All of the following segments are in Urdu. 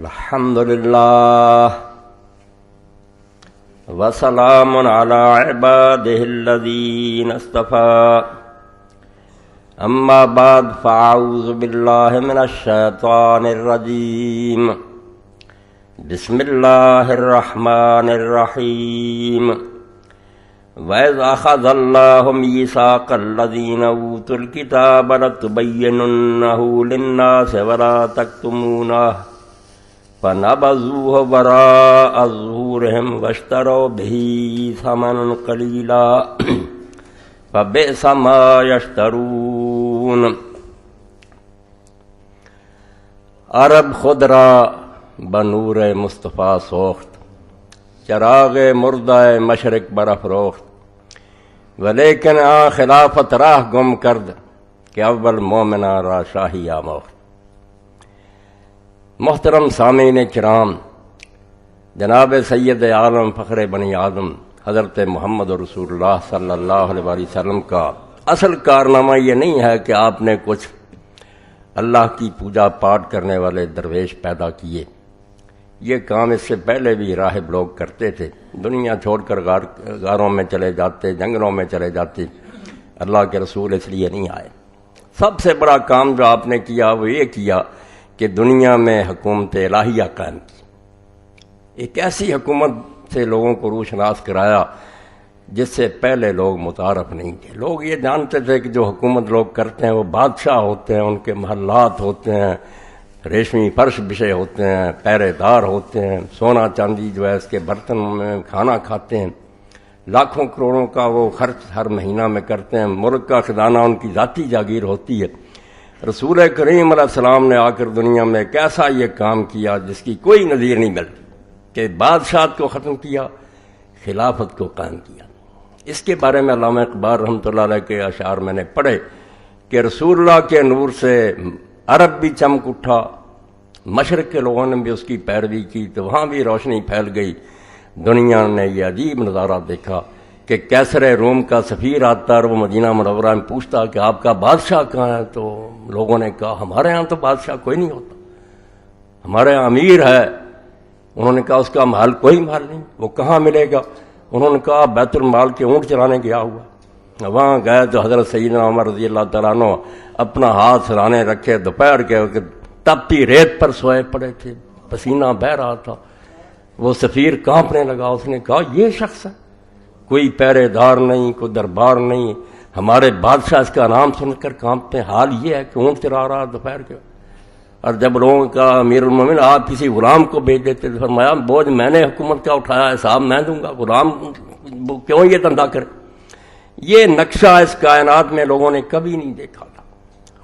الحمد للہ وسلام علی عباده الذین اصطفى اما بعد فاعوذ باللہ من الشیطان الرجیم بسم اللہ الرحمن الرحیم وَإِذْ أَخَذَ اللَّهُ مِيثَاقَ الَّذِينَ أُوتُوا الْكِتَابَ لَتُبَيِّنُنَّهُ لِلنَّاسِ وَلَا تَكْتُمُونَهُ فَنَبَذُوهُ وَرَاءَ ظُهُورِهِمْ وَاشْتَرَوْا بِهِ ثَمَنًا قَلِيلًا فَبِئْسَ مَا يَشْتَرُونَ۔ عرب خود را بنور مصطفیٰ سوخت، چراغ مردہ مشرق برافروخت، ولیکن خلافت راہ گم کرد کہ اول مومنہ را شاہی آموخت۔ محترم سامعین کرام، جناب سید عالم فخر بنی آدم حضرت محمد رسول اللہ صلی اللہ علیہ وسلم کا اصل کارنامہ یہ نہیں ہے کہ آپ نے کچھ اللہ کی پوجا پاٹ کرنے والے درویش پیدا کیے۔ یہ کام اس سے پہلے بھی راہب لوگ کرتے تھے، دنیا چھوڑ کر غاروں میں چلے جاتے، جنگلوں میں چلے جاتے، اللہ کے رسول اس لیے نہیں آئے۔ سب سے بڑا کام جو آپ نے کیا وہ یہ کیا کہ دنیا میں حکومت الہیہ قائم کی، ایک ایسی حکومت سے لوگوں کو روشناس کرایا جس سے پہلے لوگ متعارف نہیں تھے۔ لوگ یہ جانتے تھے کہ جو حکومت لوگ کرتے ہیں وہ بادشاہ ہوتے ہیں، ان کے محلات ہوتے ہیں، ریشمی فرش بچھے ہوتے ہیں، پہرے دار ہوتے ہیں، سونا چاندی جو ہے اس کے برتن میں کھانا کھاتے ہیں، لاکھوں کروڑوں کا وہ خرچ ہر مہینہ میں کرتے ہیں، ملک کا خزانہ ان کی ذاتی جاگیر ہوتی ہے۔ رسول کریم علیہ السلام نے آ کر دنیا میں ایک ایسا یہ کام کیا جس کی کوئی نظیر نہیں ملتی کہ بادشاہت کو ختم کیا، خلافت کو قائم کیا۔ اس کے بارے میں علامہ اقبال رحمۃ اللہ علیہ کے اشعار میں نے پڑھے کہ رسول اللہ کے نور سے عرب بھی چمک اٹھا، مشرق کے لوگوں نے بھی اس کی پیروی کی تو وہاں بھی روشنی پھیل گئی۔ دنیا نے یہ عجیب نظارہ دیکھا کہ کیسر روم کا سفیر آتا اور وہ مدینہ منورہ میں پوچھتا کہ آپ کا بادشاہ کہاں ہے؟ تو لوگوں نے کہا ہمارے ہاں تو بادشاہ کوئی نہیں ہوتا، ہمارے ہاں امیر ہے۔ انہوں نے کہا اس کا محل کوئی محل نہیں، وہ کہاں ملے گا؟ انہوں نے کہا بیت المال کے اونٹ چرانے گیا ہوا۔ وہاں گئے تو حضرت سیدنا عمر رضی اللہ تعالیٰ عنہ اپنا ہاتھ سرانے رکھے، دوپہر کے تپتی ریت پر سوئے پڑے تھے، پسینہ بہہ رہا تھا۔ وہ سفیر کانپنے لگا، اس نے کہا یہ شخص ہے، کوئی پہرے دار نہیں، کوئی دربار نہیں، ہمارے بادشاہ اس کا نام سن کر کانپتے، حال یہ ہے کہ اونٹ چرا رہا دوپہر کے۔ اور جب لوگوں کا امیر المومنین آپ کسی غلام کو بھیج دیتے تو فرمایا بوجھ میں نے حکومت کا اٹھایا، حساب میں دوں گا، غلام کیوں یہ دھندا کرے؟ یہ نقشہ اس کائنات میں لوگوں نے کبھی نہیں دیکھا تھا۔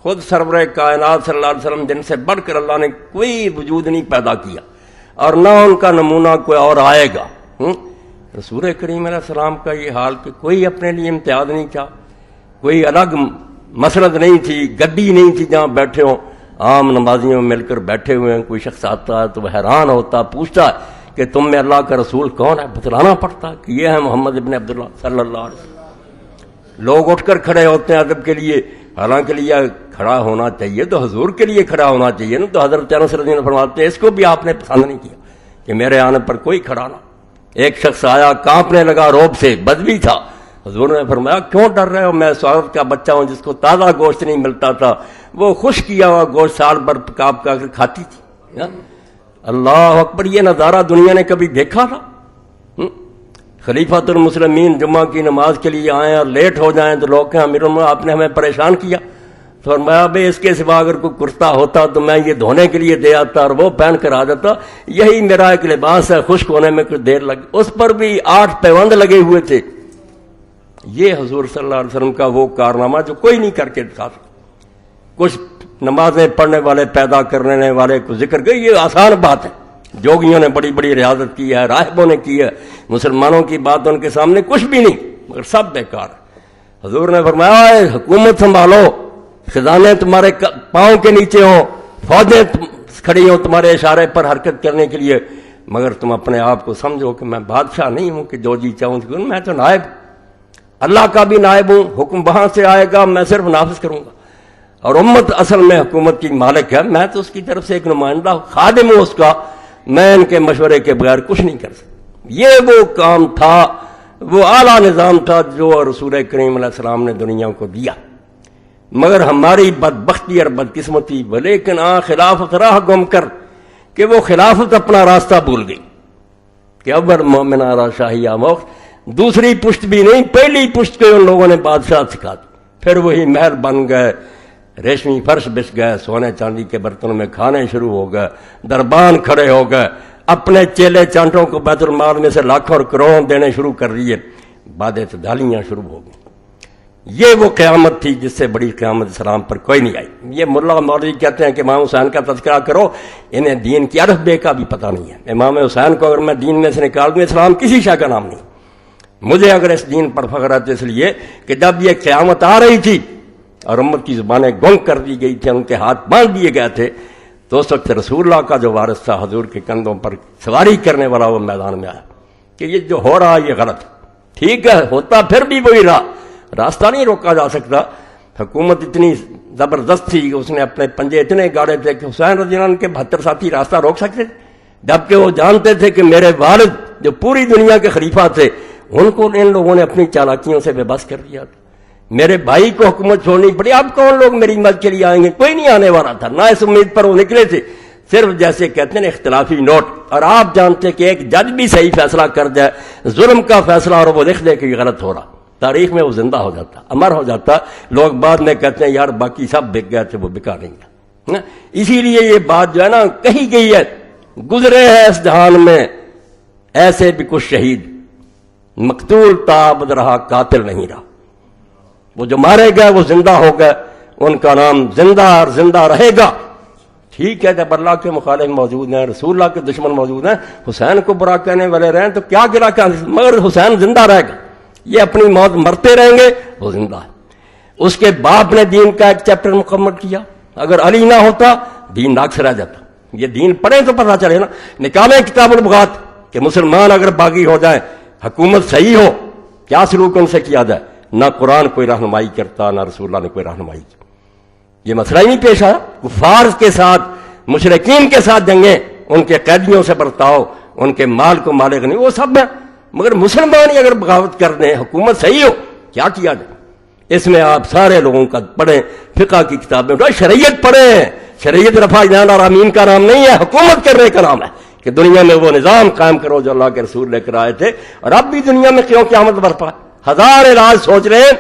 خود سرور کائنات صلی اللہ علیہ وسلم جن سے بڑھ کر اللہ نے کوئی وجود نہیں پیدا کیا اور نہ ان کا نمونہ کوئی اور آئے گا۔ رسول کریم علیہ السلام کا یہ حال کہ کوئی اپنے لیے امتیاز نہیں تھا، کوئی الگ مسند نہیں تھی، گدی نہیں تھی جہاں بیٹھے ہوں، عام نمازیوں میں مل کر بیٹھے ہوئے ہیں۔ کوئی شخص آتا ہے تو وہ حیران ہوتا، پوچھتا ہے کہ تم میں اللہ کا رسول کون ہے؟ بتلانا پڑتا کہ یہ ہے محمد ابن عبداللہ صلی اللہ علیہ وسلم۔ لوگ اٹھ کر کھڑے ہوتے ہیں ادب کے لیے، حالانکہ لیے کھڑا ہونا چاہیے تو حضور کے لیے کھڑا ہونا چاہیے نا۔ تو حضرت انس رضی اللہ عنہ فرماتے ہیں اس کو بھی آپ نے پسند نہیں کیا کہ میرے آنے پر کوئی کھڑا نہ۔ ایک شخص آیا کانپنے لگا روب سے، بدبی تھا، حضور نے فرمایا کیوں ڈر رہے ہو؟ میں اس عورت کا بچہ ہوں جس کو تازہ گوشت نہیں ملتا تھا، وہ خشک کیا ہوا گوشت سال بھر پکا پکا کر کھاتی تھی۔ اللہ اکبر، یہ نظارہ دنیا نے کبھی دیکھا تھا؟ خلیفۃ المسلمین جمعہ کی نماز کے لیے آئیں اور لیٹ ہو جائیں تو لوگ کہیں امیر المومنین آپ نے ہمیں پریشان کیا۔ تو فرمایا بھائی اس کے سوا اگر کوئی کرتا ہوتا تو میں یہ دھونے کے لیے دے آتا اور وہ پہن کر آ جاتا، یہی میرا ایک لباس ہے، خشک ہونے میں کچھ دیر لگی۔ اس پر بھی 8 پیوند لگے ہوئے تھے۔ یہ حضور صلی اللہ علیہ وسلم کا وہ کارنامہ جو کوئی نہیں کر کے دکھا سکتا۔ کچھ نمازیں پڑھنے والے پیدا کرنے والے کو ذکر کر، یہ آسان بات ہے، جوگیوں نے بڑی بڑی ریاضت کی ہے، راہبوں نے کی ہے، مسلمانوں کی بات ان کے سامنے کچھ بھی نہیں، مگر سب بیکار ہے۔ حضور نے فرمایا حکومت سنبھالو، خزانے تمہارے پاؤں کے نیچے ہوں، فوجیں کھڑی ہوں تمہارے اشارے پر حرکت کرنے کے لیے، مگر تم اپنے آپ کو سمجھو کہ میں بادشاہ نہیں ہوں کہ جو جی چاہوں میں تو نائب، اللہ کا بھی نائب ہوں، حکم وہاں سے آئے گا میں صرف نافذ کروں گا۔ اور امت اصل میں حکومت کی مالک ہے، میں تو اس کی طرف سے ایک نمائندہ خادم ہوں اس کا، میں ان کے مشورے کے بغیر کچھ نہیں کر سکتا۔ یہ وہ کام تھا، وہ اعلیٰ نظام تھا جو رسول کریم علیہ السلام نے دنیا کو دیا، مگر ہماری بدبختی اور بدقسمتی لیکن خلافت راہ گم کر کہ وہ خلافت اپنا راستہ بھول گئی کہ ابر مومن آرا شاہی آموخت، دوسری پشت بھی نہیں، پہلی پشت کے ان لوگوں نے بادشاہ سکھا دی، پھر وہی محل بن گئے، ریشمی فرش بچ گئے، سونے چاندی کے برتنوں میں کھانے شروع ہو گئے، دربان کھڑے ہو گئے، اپنے چیلے چانٹوں کو بیت المال میں سے لاکھوں اور کروڑوں دینے شروع کر دیے، بعد اعتدالیاں شروع ہو گئیں۔ یہ وہ قیامت تھی جس سے بڑی قیامت اسلام پر کوئی نہیں آئی۔ یہ ملا مولوی کہتے ہیں کہ امام حسین کا تذکرہ کرو، انہیں دین کی الف بے کا بھی پتہ نہیں ہے۔ امام حسین کو اگر میں دین میں سے نکال دوں، اسلام کسی شے کا نام نہیں۔ مجھے اگر اس دین پر فخر ہے تو اس لیے کہ جب یہ قیامت آ رہی تھی اور امت کی زبانیں گنگ کر دی گئی تھی، ان کے ہاتھ باندھ دیے گئے تھے، تو اس وقت رسول اللہ کا جو وارث تھا حضور کے کندھوں پر سواری کرنے والا، وہ میدان میں آیا کہ یہ جو ہو رہا یہ غلط ہے، ٹھیک ہے ہوتا پھر بھی وہی رہا، راستہ نہیں روکا جا سکتا۔ حکومت اتنی زبردست تھی کہ اس نے اپنے پنجے اتنے گاڑے تھے کہ حسین رضی اللہ عنہ کے 72 ساتھی راستہ روک سکتے تھے، جبکہ وہ جانتے تھے کہ میرے والد جو پوری دنیا کے خلیفہ تھے، ان کو ان لوگوں نے اپنی چالاکیوں سے بے بس کر دیا تھا۔ میرے بھائی کو حکومت چھوڑنی پڑی، اب کون لوگ میری مدد کے لیے آئیں گے؟ کوئی نہیں آنے والا تھا، نہ اس امید پر وہ نکلے تھے، صرف جیسے کہتے ہیں اختلافی نوٹ۔ اور آپ جانتے کہ ایک جج بھی صحیح فیصلہ کر جائے، ظلم کا فیصلہ، اور وہ لکھ دے کہ یہ غلط ہو رہا، تاریخ میں وہ زندہ ہو جاتا، امر ہو جاتا، لوگ بعد میں کہتے ہیں یار باقی سب بک گئے تھے، وہ بکا نہیں گیا۔ اسی لیے یہ بات جو ہے نا کہی گئی ہے، گزرے ہیں اس جہان میں ایسے بھی کچھ شہید، مقتول تابد رہا قاتل نہیں رہا۔ وہ جو مارے گئے وہ زندہ ہو گئے، ان کا نام زندہ اور زندہ رہے گا۔ ٹھیک ہے جب اللہ کے مخالف موجود ہیں، رسول اللہ کے دشمن موجود ہیں، حسین کو برا کہنے والے رہیں تو کیا گرا کہ مگر حسین زندہ رہے گا، یہ اپنی موت مرتے رہیں گے، وہ زندہ ہے۔ اس کے باپ نے دین کا ایک چیپٹر مکمل کیا، اگر علی نہ ہوتا دین ناقص رہ جاتا۔ یہ دین پڑھیں تو پتہ چلے نا، نکالیں کتاب البغات کہ مسلمان اگر باغی ہو جائیں، حکومت صحیح ہو، کیا سلوک ان سے کیا جائے؟ نہ قرآن کوئی رہنمائی کرتا، نہ رسول اللہ نے کوئی رہنمائی کی۔ یہ مسئلہ ہی نہیں پیش آیا۔ کفار کے ساتھ، مشرکین کے ساتھ جنگیں، ان کے قیدیوں سے برتاؤ، ان کے مال کو مال غنی، وہ سب ہے، مگر مسلمان ہی اگر بغاوت کر دیں، حکومت صحیح ہو، کیا کیا جائے؟ اس میں آپ سارے لوگوں کا پڑھیں، فقہ کی کتابیں اٹھائیں، شریعت پڑھیں۔ شریعت رفع جان اور امین کا نام نہیں ہے، حکومت کرنے کا نام ہے کہ دنیا میں وہ نظام قائم کرو جو اللہ کے رسول لے کر آئے تھے۔ اور اب بھی دنیا میں کیوں قیامت برپا ہے؟ ہزار علاج سوچ رہے ہیں،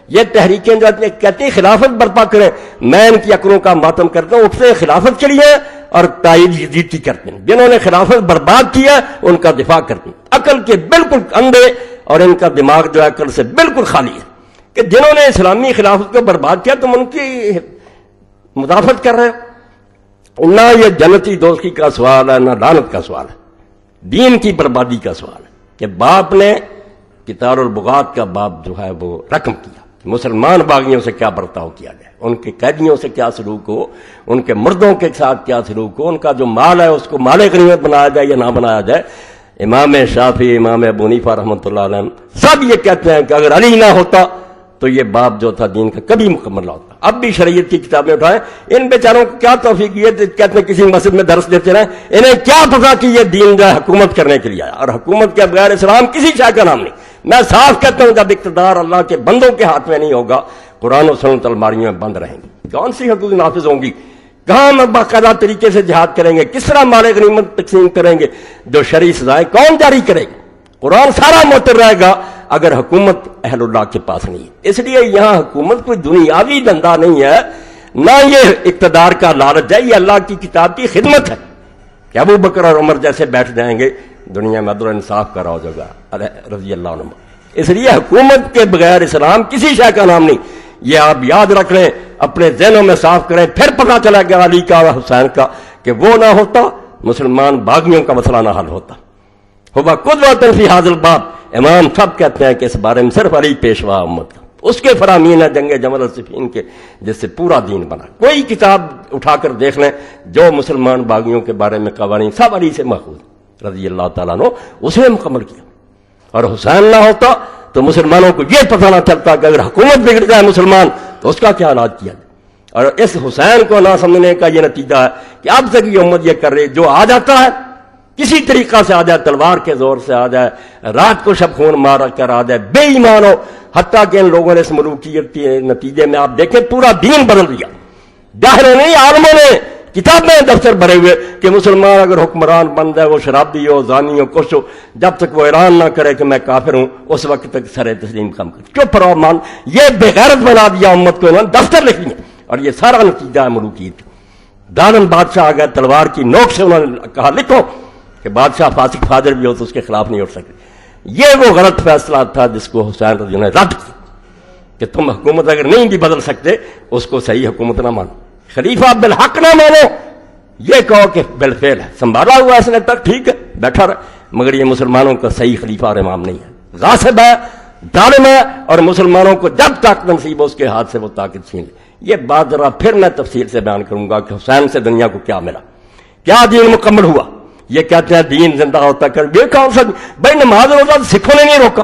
یہ تحریکیں جو کہتی ہیں خلافت برپا کریں، میں ان کی عقلوں کا ماتم کرتا ہوں، اٹھتے خلافت کے لیے اور تائید یزید کی کرتے ہیں۔ جنہوں نے خلافت برباد کیا ان کا دفاع کرتے ہیں، عقل کے بالکل اندھے، اور ان کا دماغ جو ہے عقل سے بالکل خالی ہے کہ جنہوں نے اسلامی خلافت کو برباد کیا تم ان کی مدافعت کر رہے ہو۔ نہ یہ جنتی دوستی کا سوال ہے، نہ لعنت کا سوال ہے، دین کی بربادی کا سوال ہے کہ باپ نے کتاب البغات کا باب جو ہے وہ رقم کیا، مسلمان باغیوں سے کیا برتاؤ کیا جائے، ان کے قیدیوں سے کیا سلوک ہو، ان کے مردوں کے ساتھ کیا سلوک ہو، ان کا جو مال ہے اس کو مال غنیمت بنایا جائے یا نہ بنایا جائے۔ امام شافعی، امام ابو حنیفہ رحمۃ اللہ علیہ سب یہ کہتے ہیں کہ اگر علی نہ ہوتا تو یہ باب جو تھا دین کا کبھی مکمل نہ ہوتا۔ اب بھی شریعت کی کتابیں اٹھائیں، ان بیچاروں کو کیا توفیق یہ کہتے ہیں کسی مسجد میں درس دیتے رہیں، انہیں کیا پتا کہ یہ دین جو ہے حکومت کرنے کے لیے آیا، اور حکومت کے بغیر اسلام کسی شے کا نام نہیں۔ میں صاف کہتا ہوں جب اقتدار اللہ کے بندوں کے ہاتھ میں نہیں ہوگا، قرآن و سنت الماریوں میں بند رہیں گی، کون سی حدود نافذ ہوں گی، کہاں ہم باقاعدہ طریقے سے جہاد کریں گے، کس طرح مال غنیمت تقسیم کریں گے، جو شرعی سزائیں کون جاری کرے گا؟ قرآن سارا معطل رہے گا اگر حکومت اہل اللہ کے پاس نہیں ہے۔ اس لیے یہاں حکومت کوئی دنیاوی دھندا نہیں ہے، نہ یہ اقتدار کا لالچ ہے، یہ اللہ کی کتاب کی خدمت ہے کہ ابو بکر اور عمر جیسے بیٹھ جائیں گے دنیا میں عدل و انصاف کا راج ہوگا رضی اللہ عنہ۔ اس لیے حکومت کے بغیر اسلام کسی شے کا نام نہیں، یہ آپ یاد رکھ لیں، اپنے ذہنوں میں صاف کریں، پھر پتہ چلا کہ علی کا اور حسین کا کہ وہ نہ ہوتا مسلمان باغیوں کا مسئلہ نہ حل ہوتا۔ ہوا قدوۃ فی ھذا الباب، امام سب کہتے ہیں کہ اس بارے میں صرف علی پیشوا امت کا، اس کے فرامین ہے جنگ جمل اور صفین کے، جس سے پورا دین بنا۔ کوئی کتاب اٹھا کر دیکھ لیں جو مسلمان باغیوں کے بارے میں قوانین سب علی سے ماخوذ رضی اللہ تعالیٰ عنہ، اس نے مکمل کیا۔ اور حسین نہ ہوتا تو مسلمانوں کو یہ پتہ نہ چلتا کہ اگر حکومت بگڑ جائے مسلمان تو اس کا کیا علاج کیا جائے۔ اور اس حسین کو نہ سمجھنے کا یہ نتیجہ ہے کہ اب تک یہ امت یہ کر رہی، جو آ جاتا ہے کسی طریقہ سے آ جائے، تلوار کے زور سے آ جائے، رات کو شب خون مار کر آ جائے، بے ایمان ہو، حتیٰ کہ ان لوگوں نے اس ملوکیت کے نتیجے میں آپ دیکھیں پورا دین بدل دیا. ظاہر نہیں، عالموں نے کتابیں دفتر بھرے ہوئے کہ مسلمان اگر حکمران بن جائے، وہ شرابی ہو، زانی ہو، کچھ ہو، جب تک وہ اعلان نہ کرے کہ میں کافر ہوں اس وقت تک سر تسلیم کم کر، چپ رہو مان. یہ بغیرت بنا دیا امت کو، انہوں نے دفتر لکھ لیے، اور یہ سارا نتیجہ ہے ملوکیت. ظالم بادشاہ آ گیا، تلوار کی نوک سے انہوں نے کہا لکھو کہ بادشاہ فاسق فاجر بھی ہو تو اس کے خلاف نہیں اٹھ سکتے. یہ وہ غلط فیصلہ تھا جس کو حسین رضی اللہ عنہ نے رد کیا کہ تم حکومت اگر نہیں بھی بدل سکتے اس کو صحیح حکومت نہ مانو، خلیفہ بالحق نہ مانو، یہ کہو کہ بالفعل ہے، سنبھالا ہوا اس نے تک ٹھیک ہے بیٹھا رہے، مگر یہ مسلمانوں کا صحیح خلیفہ اور امام نہیں ہے، غاصب ہے، ظالم ہے، اور مسلمانوں کو جب طاقت نصیب ہو اس کے ہاتھ سے وہ طاقت چھین لے. یہ بات ذرا پھر میں تفصیل سے بیان کروں گا کہ حسین سے دنیا کو کیا ملا، کیا دین مکمل ہوا. یہ کہتے ہیں دین زندہ ہوتا کر، یہ کون سا بھائی نماز روزہ سکھوں نے نہیں روکا،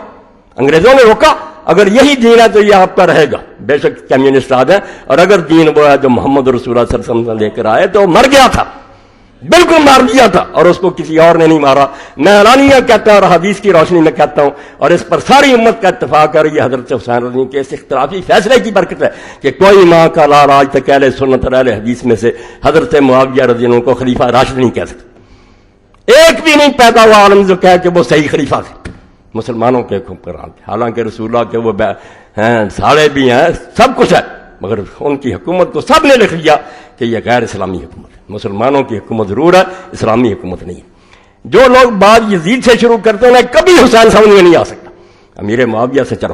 انگریزوں نے روکا. اگر یہی دین ہے تو یہ آپ کا رہے گا، بے شک کمیونسٹ آ جائیں، اور اگر دین وہ ہے جو محمد رسول اللہ صلی اللہ علیہ وسلم لے کر آئے تو مر گیا تھا، بالکل مار دیا تھا، اور اس کو کسی اور نے نہیں مارا. میں اعلانیہ کہتا ہوں اور حدیث کی روشنی میں کہتا ہوں، اور اس پر ساری امت کا اتفاق ہے، یہ حضرت حسین رضی کے اس اختلافی فیصلے کی برکت ہے کہ کوئی ماں کا لال آج تک اہل سنت اور اہل حدیث میں سے حضرت معاویہ رضی اللہ عنہ کو خلیفہ راشد نہیں کہہ سکتا. ایک بھی نہیں پیدا ہوا عالم جو کہے کہ وہ صحیح خلیفہ تھے، مسلمانوں کے حکمران تھے. حالانکہ رسول اللہ کے وہ ساڑے بھی ہیں، سب کچھ ہے، مگر ان کی حکومت کو سب نے لکھ لیا کہ یہ غیر اسلامی حکومت ہے. مسلمانوں کی حکومت ضرور ہے، اسلامی حکومت نہیں ہے. جو لوگ بعد یزید سے شروع کرتے ہیں کبھی حسین سمجھ میں نہیں آ سکتا. امیر معاویہ سے چلو،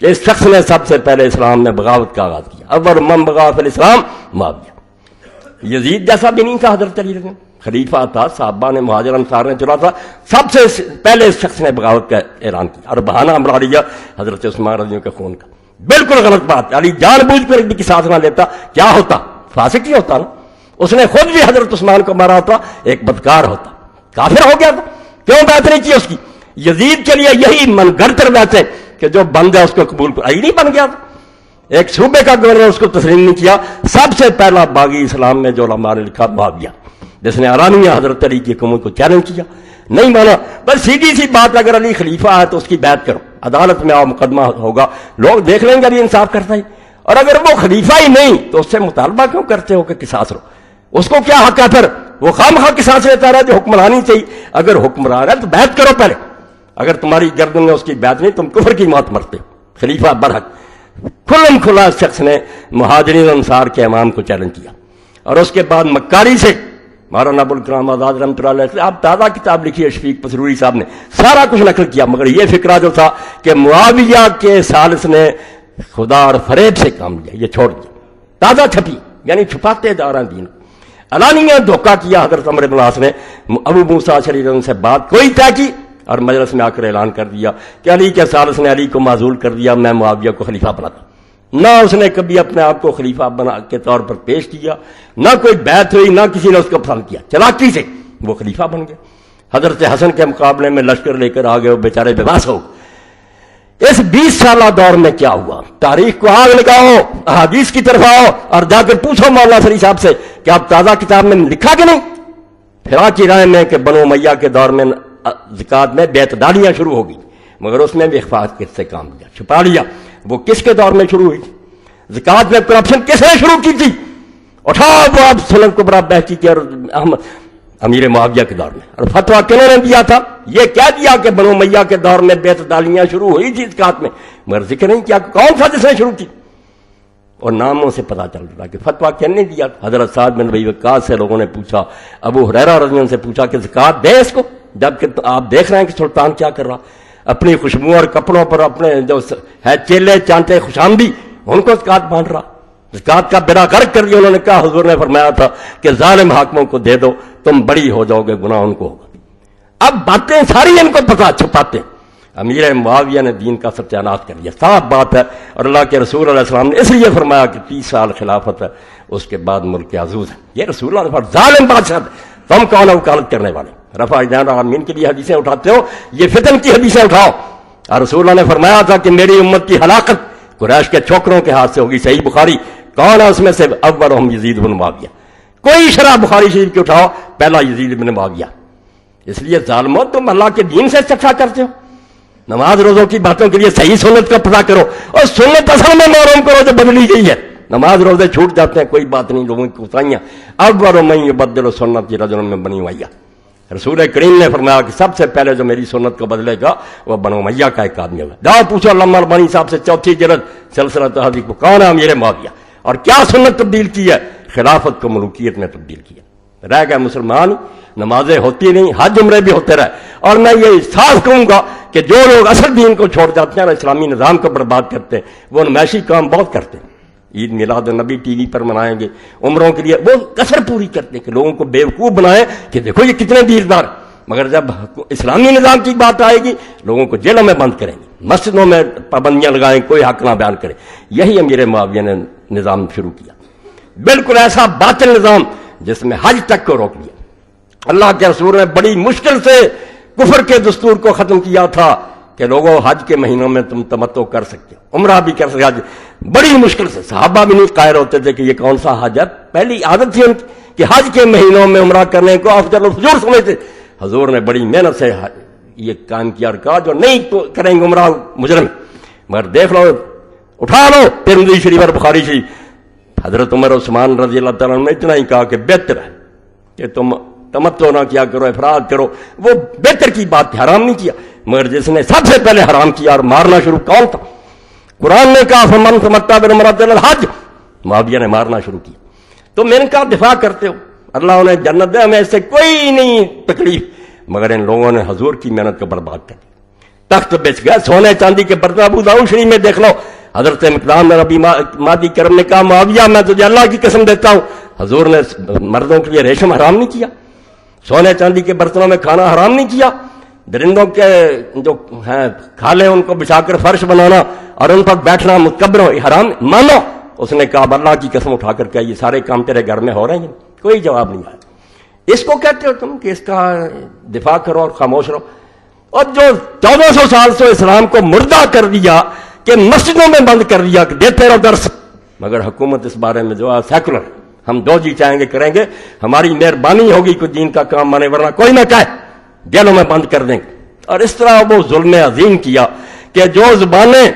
اس شخص نے سب سے پہلے اسلام میں بغاوت کا آغاز کیا. اول من بغا فی الاسلام معاویہ. یزید جیسا بھی نہیں تھا حضرت علی رضی اللہ عنہ، خلیفہ تھا، صحابہ نے مہاجر انصار نے چلا تھا، سب سے پہلے اس شخص نے بغاوت کا اعلان کیا اور بہانہ بنا لیا حضرت عثمان رضی اللہ عنہ کے خون کا. بالکل غلط بات. علی جان بوجھ کر بھی قصاص نہ لیتا، کیا ہوتا؟ فاسق ہی ہوتا نا. اس نے خود بھی حضرت عثمان کو مارا ہوتا، ایک بدکار ہوتا، کافر ہو گیا تھا. کیوں بات نہیں کی اس کی؟ یزید کے لیے یہی من گھڑ کر بیٹھے کہ جو بند ہے اس کو قبول کر، نہیں بن گیا تھا. ایک صوبے کا گورنر اس کو تسلیم نہیں کیا. سب سے پہلا باغی اسلام میں جو علماء نے لکھا معاویہ، جس نے اعلانیہ حضرت علی کی حکومت کو چیلنج کیا، نہیں مانا. بس سیدھی سی بات، اگر علی خلیفہ ہے تو اس کی بیعت کرو، عدالت میں آؤ، مقدمہ ہوگا، لوگ دیکھ لیں گے علی انصاف کرتا ہی. اور اگر وہ خلیفہ ہی نہیں تو اس سے مطالبہ کیوں کرتے ہو کہ قصاص رو؟ اس کو کیا حق ہے پھر؟ وہ خام خواہ قصاص لیتا رہا جو حکمرانی چاہیے. اگر حکمران ہے تو بیعت کرو پہلے. اگر تمہاری گردن میں اس کی بیعت نہیں، تم کفر کی موت مرتے ہو. خلیفہ برحق. کھلم کھلا شخص نے مہاجرین انصار کے امام کو چیلنج کیا، اور اس کے بعد مکاری سے مولانا ابوالکلام آزاد رحمۃ اللہ علیہ، آپ تازہ کتاب لکھی ہے شفیق پسروری صاحب نے، سارا کچھ نقل کیا، مگر یہ فکرہ جو تھا کہ معاویہ کے ثالث نے خدا اور فریب سے کام لیا، یہ چھوڑ دیا. تازہ چھپی، یعنی چھپاتے جا رہے ہیں دین. علانیہ دھوکہ کیا حضرت عمرو بن العاص نے. ابو موسیٰ اشعری سے بات کوئی طے کی اور مجلس میں آ کر اعلان کر دیا کہ علی کے ثالث نے علی کو معزول کر دیا، میں معاویہ کو خلیفہ بناتا. نہ اس نے کبھی اپنے آپ کو خلیفہ بنا کے طور پر پیش کیا، نہ کوئی بیعت ہوئی، نہ کسی نے اس کو پسند کیا. چلاکی سے وہ خلیفہ بن گئے. حضرت حسن کے مقابلے میں لشکر لے کر آ گئے، وہ بیچارے بے بس ہو. اس 20 سالہ دور میں کیا ہوا؟ تاریخ کو آگ لگاؤ، احادیث کی طرف آؤ اور جا کر پوچھو مولانا سری صاحب سے کہ آپ تازہ کتاب میں لکھا کہ نہیں؟ پھرا کی رائے میں کہ بنو امیہ کے دور میں زکات میں بیعت داریاں شروع ہو گئی، مگر اس میں بھی اخفاق سے کام لیا، چھپا لیا. وہ کس کے دور میں شروع ہوئی؟ زکات میں کرپشن کس نے شروع کی تھی؟ اٹھاؤ وہ آپ سنن کبریٰ بہقی کے اور امیر معاویہ کے دور میں. اور فتویٰ کنہوں نے دیا تھا؟ یہ کہہ دیا کہ بنو امیہ کے دور میں بیعت دالیاں شروع ہوئی تھی زکات میں، مگر ذکر نہیں کیا کون سا جس نے شروع کی. اور ناموں سے پتہ چل رہا کہ فتویٰ کن نے دیا. حضرت سعد بن ابی وقاص سے لوگوں نے پوچھا، ابو ہریرہ رضی اللہ عنہ سے پوچھا کہ زکات دیں اس کو، جبکہ آپ دیکھ رہے ہیں کہ سلطان کیا کر رہا، اپنی خوشبو اور کپڑوں پر اپنے جو ہے چیلے چانٹے خوشامدی ان کو زکات باندھ رہا. زکات کا بیڑا غرق کر دیا. انہوں نے کہا حضور نے فرمایا تھا کہ ظالم حاکموں کو دے دو، تم بڑی ہو جاؤ گے، گناہ ان کو ہوگا. اب باتیں ساری ان کو پتا، چھپاتے. امیر معاویہ نے دین کا ستیاناش کر دیا، صاف بات ہے. اور اللہ کے رسول علیہ السلام نے اس لیے فرمایا کہ 30 سال خلافت ہے، اس کے بعد ملک عزوز ہے. یہ رسول اللہ نے ظالم بادشاہ، تم کون ہو وکالت کرنے والے؟ رفع جان العالمین کے لیے حدیثیں اٹھاتے ہو، یہ فتن کی حدیثیں اٹھاؤ. اور رسول اللہ نے فرمایا تھا کہ میری امت کی ہلاکت قریش کے چھوکروں کے ہاتھ سے ہوگی. صحیح بخاری کون ہے اس میں سے؟ اولہم یزید بن معاویہ. کوئی شرح بخاری شریف کی اٹھاؤ، پہلا یزید بن معاویہ. اس لیے ظالموں تم اللہ کے دین سے چکھا کرتے ہو. نماز روزوں کی باتوں کے لیے صحیح سنت کا پتہ کرو، اور سنت اصل میں معلوم کرو جو بدلی گئی ہے. نماز روزے چھوٹ جاتے ہیں، کوئی بات نہیں، لوگوں کی کوتاہیاں. اول من یبدل سنتی رجل من بنی امیہ. رسول کریم نے فرمایا کہ سب سے پہلے جو میری سنت کو بدلے گا وہ بنو امیہ کا ایک آدمی ہوگا. جاؤ پوچھو علامہ البانی صاحب سے، چوتھی جلد سلسلہ تحدیث کو، کون ہے امیر معاویہ اور کیا سنت تبدیل کی ہے؟ خلافت کو ملوکیت میں تبدیل کیا. رہ گئے مسلمان، نمازیں ہوتی نہیں، حج عمرے بھی ہوتے رہے. اور میں یہ صاف کہوں گا کہ جو لوگ اصل دین کو چھوڑ جاتے ہیں اور اسلامی نظام کو برباد کرتے ہیں، وہ نمائشی کام بہت کرتے ہیں. عید میلاد النبی ٹی وی پر منائیں گے، عمروں کے لیے وہ کثر پوری کرتے ہیں کہ لوگوں کو بیوقوف بنائیں کہ دیکھو یہ کتنے دیندار. مگر جب اسلامی نظام کی بات آئے گی، لوگوں کو جیلوں میں بند کریں گے، مسجدوں میں پابندیاں لگائیں، کوئی حق نہ بیان کرے. یہی امیر معاویہ نے نظام شروع کیا، بالکل ایسا باطل نظام جس میں حج تک کو روک دیا. اللہ کے رسول نے بڑی مشکل سے کفر کے دستور کو ختم کیا تھا کہ لوگوں حج کے مہینوں میں تم تمتع کر سکتے ہو، عمرہ بھی کر سکتے. حج بڑی مشکل سے، صحابہ بھی نہیں قائل ہوتے تھے کہ یہ کون سا حج ہے. پہلی عادت تھی ان کی کہ حج کے مہینوں میں عمرہ کرنے کو افضل الفجور سمجھتے. حضور نے بڑی محنت سے یہ کام کیا اور کہا جو نہیں کریں گے عمرہ مجرم. مگر دیکھ لو، اٹھا لو ترمذی شریف اور بخاری شریف، حضرت عمر عثمان رضی اللہ تعالیٰ نے اتنا ہی کہا کہ بہتر ہے کہ تم تمتع نہ کیا کرو، افراد کرو. وہ بہتر کی بات حرام نہیں کیا. مگر جس نے سب سے پہلے حرام کیا اور مارنا شروع کون تھا؟ قرآن نے کہا فمن تمتع بعمرۃ الی الحج، معاویہ نے مارنا شروع کیا. تم ان کا دفاع کرتے ہو، اللہ انہیں جنت دے، ہمیں اس سے کوئی نہیں تکلیف. مگر ان لوگوں نے حضور کی محنت کو برباد کر دیا. تخت بیچ گیا، سونے چاندی کے برتن. ابو داؤد شریف میں دیکھ لو، حضرت مقدام ربی مادی کرم نے کہا معاویہ میں تجھے اللہ کی قسم دیتا ہوں، حضور نے مردوں کے لیے ریشم حرام نہیں کیا، سونے چاندی کے برتنوں میں کھانا حرام نہیں کیا، درندوں کے جو ہیں کھالے ان کو بچھا کر فرش بنانا اور ان پر بیٹھنا متکبر حرام مانو. اس نے کہا اللہ کی قسم اٹھا کر کیا یہ سارے کام تیرے گھر میں ہو رہے ہیں؟ کوئی جواب نہیں آیا. اس کو کہتے ہو تم کہ اس کا دفاع کرو اور خاموش رہو. اور جو 1400 سال سے اسلام کو مردہ کر دیا کہ مسجدوں میں بند کر دیا کہ دیتے رہو درس. مگر حکومت اس بارے میں جو ہے سیکولر، ہم جو جی چاہیں گے کریں گے، ہماری مہربانی ہوگی کوئی دین کا کام مانے، ورنہ کوئی نہ کہے، جیلوں میں بند کر دیں گے. اور اس طرح وہ ظلم عظیم کیا کہ جو زبانیں